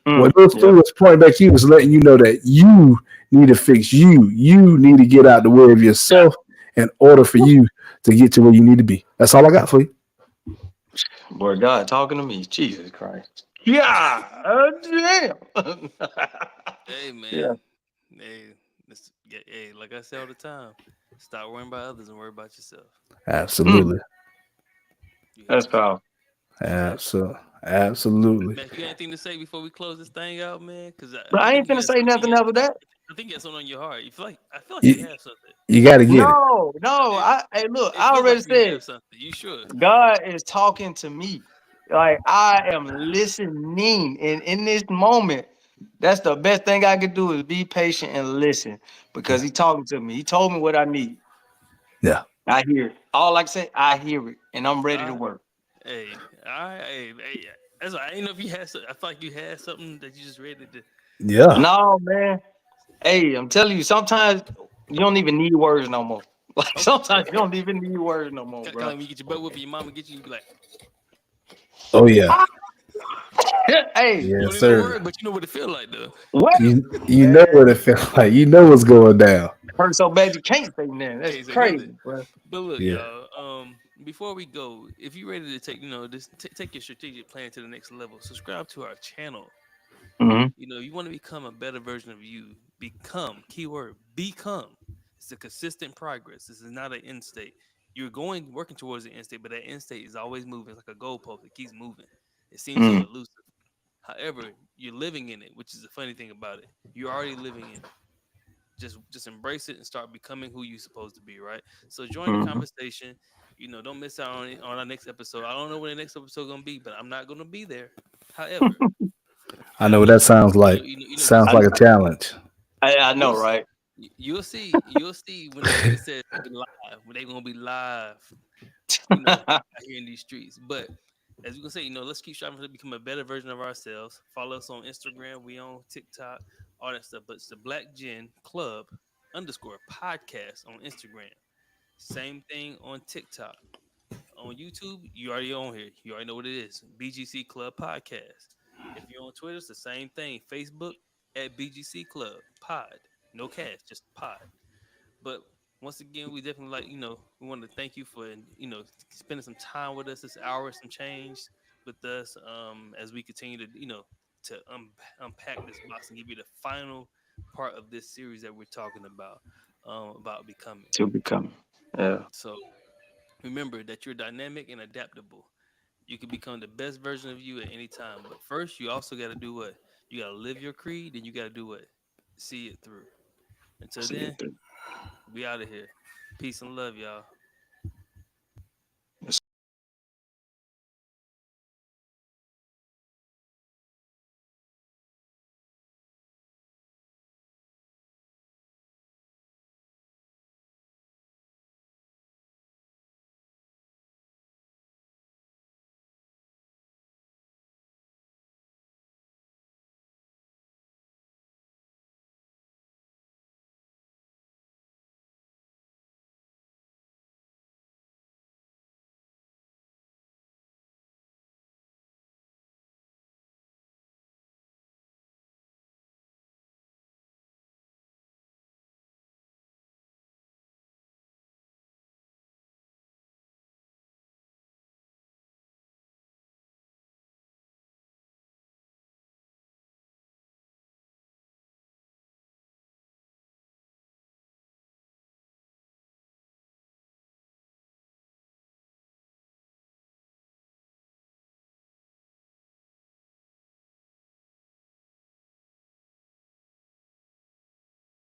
Well, those three was pointing back at you, was letting you know that you need to fix you. You need to get out the way of yourself in order for you to get to where you need to be. That's all I got for you. Boy, God talking to me. Jesus Christ. Yeah. Damn. Hey man. Yeah. Hey, like I say all the time, stop worrying about others and worry about yourself. Absolutely. That's powerful. Absolutely. Man, you got anything to say before we close this thing out, man? Because But I ain't finna say nothing after that. I think you got something on your heart. I feel like you have something. You got to get it. No. Hey, look, It I feels already like you said have something. You sure? God is talking to me. Like I am listening, and in this moment, that's the best thing I could do is be patient and listen because He's talking to me. He told me what I need. Yeah. I hear it. All I can say, I hear it, and I'm ready to work. Hey, all right, hey, that's why I didn't know if you had. I feel like you had something that you just ready to. Yeah. No, man. Hey, I'm telling you, sometimes you don't even need words no more. Like sometimes you don't even need words no more, Kind of bro. when you get your butt whooped, your mama get you, you be like, Oh yeah. Hey, you Yes, don't need no sir. word, but you know what it feel like though. what? You know what it feels like. You know what's going down. Hurt so bad you can't say nothing. That's Hey, say crazy, nothing. bro. But look, Yeah. y'all. Before we go, if you're ready to take, take your strategic plan to the next level, subscribe to our channel. Mm-hmm. You want to become a better version of you. Become, keyword, become. It's a consistent progress. This is not an end state. You're working towards the end state, but that end state is always moving. It's like a goalpost. It keeps moving. It seems so Mm. elusive. However, you're living in it, which is the funny thing about it. You're already living in it. Just embrace it and start becoming who you're supposed to be, right? So join the Mm-hmm. conversation. Don't miss out on our next episode. I don't know when the next episode gonna be, but I'm not gonna be there. However, I know what that sounds like. Sounds I, like a challenge. I know, you'll right? you'll see when it says live, when they gonna be live, out here in these streets. But as you can say, let's keep striving to become a better version of ourselves. Follow us on Instagram, we on TikTok, all that stuff. But it's the Black Gen Club _podcast on Instagram. Same thing on TikTok. On YouTube, you already on here. You already know what it is. BGC Club Podcast. If you're on Twitter, it's the same thing. Facebook at BGC Club Pod. No cast, just pod. But once again, we definitely we want to thank you for spending some time with us this hour, some change with us as we continue to to unpack this box and give you the final part of this series that we're talking about becoming. To become. Yeah. So remember that you're dynamic and adaptable. You can become the best version of you at any time. But first, you also got to do what? You got to live your creed, and you got to do what? See it through. Until See then, it through. we out of here. Peace and love, y'all.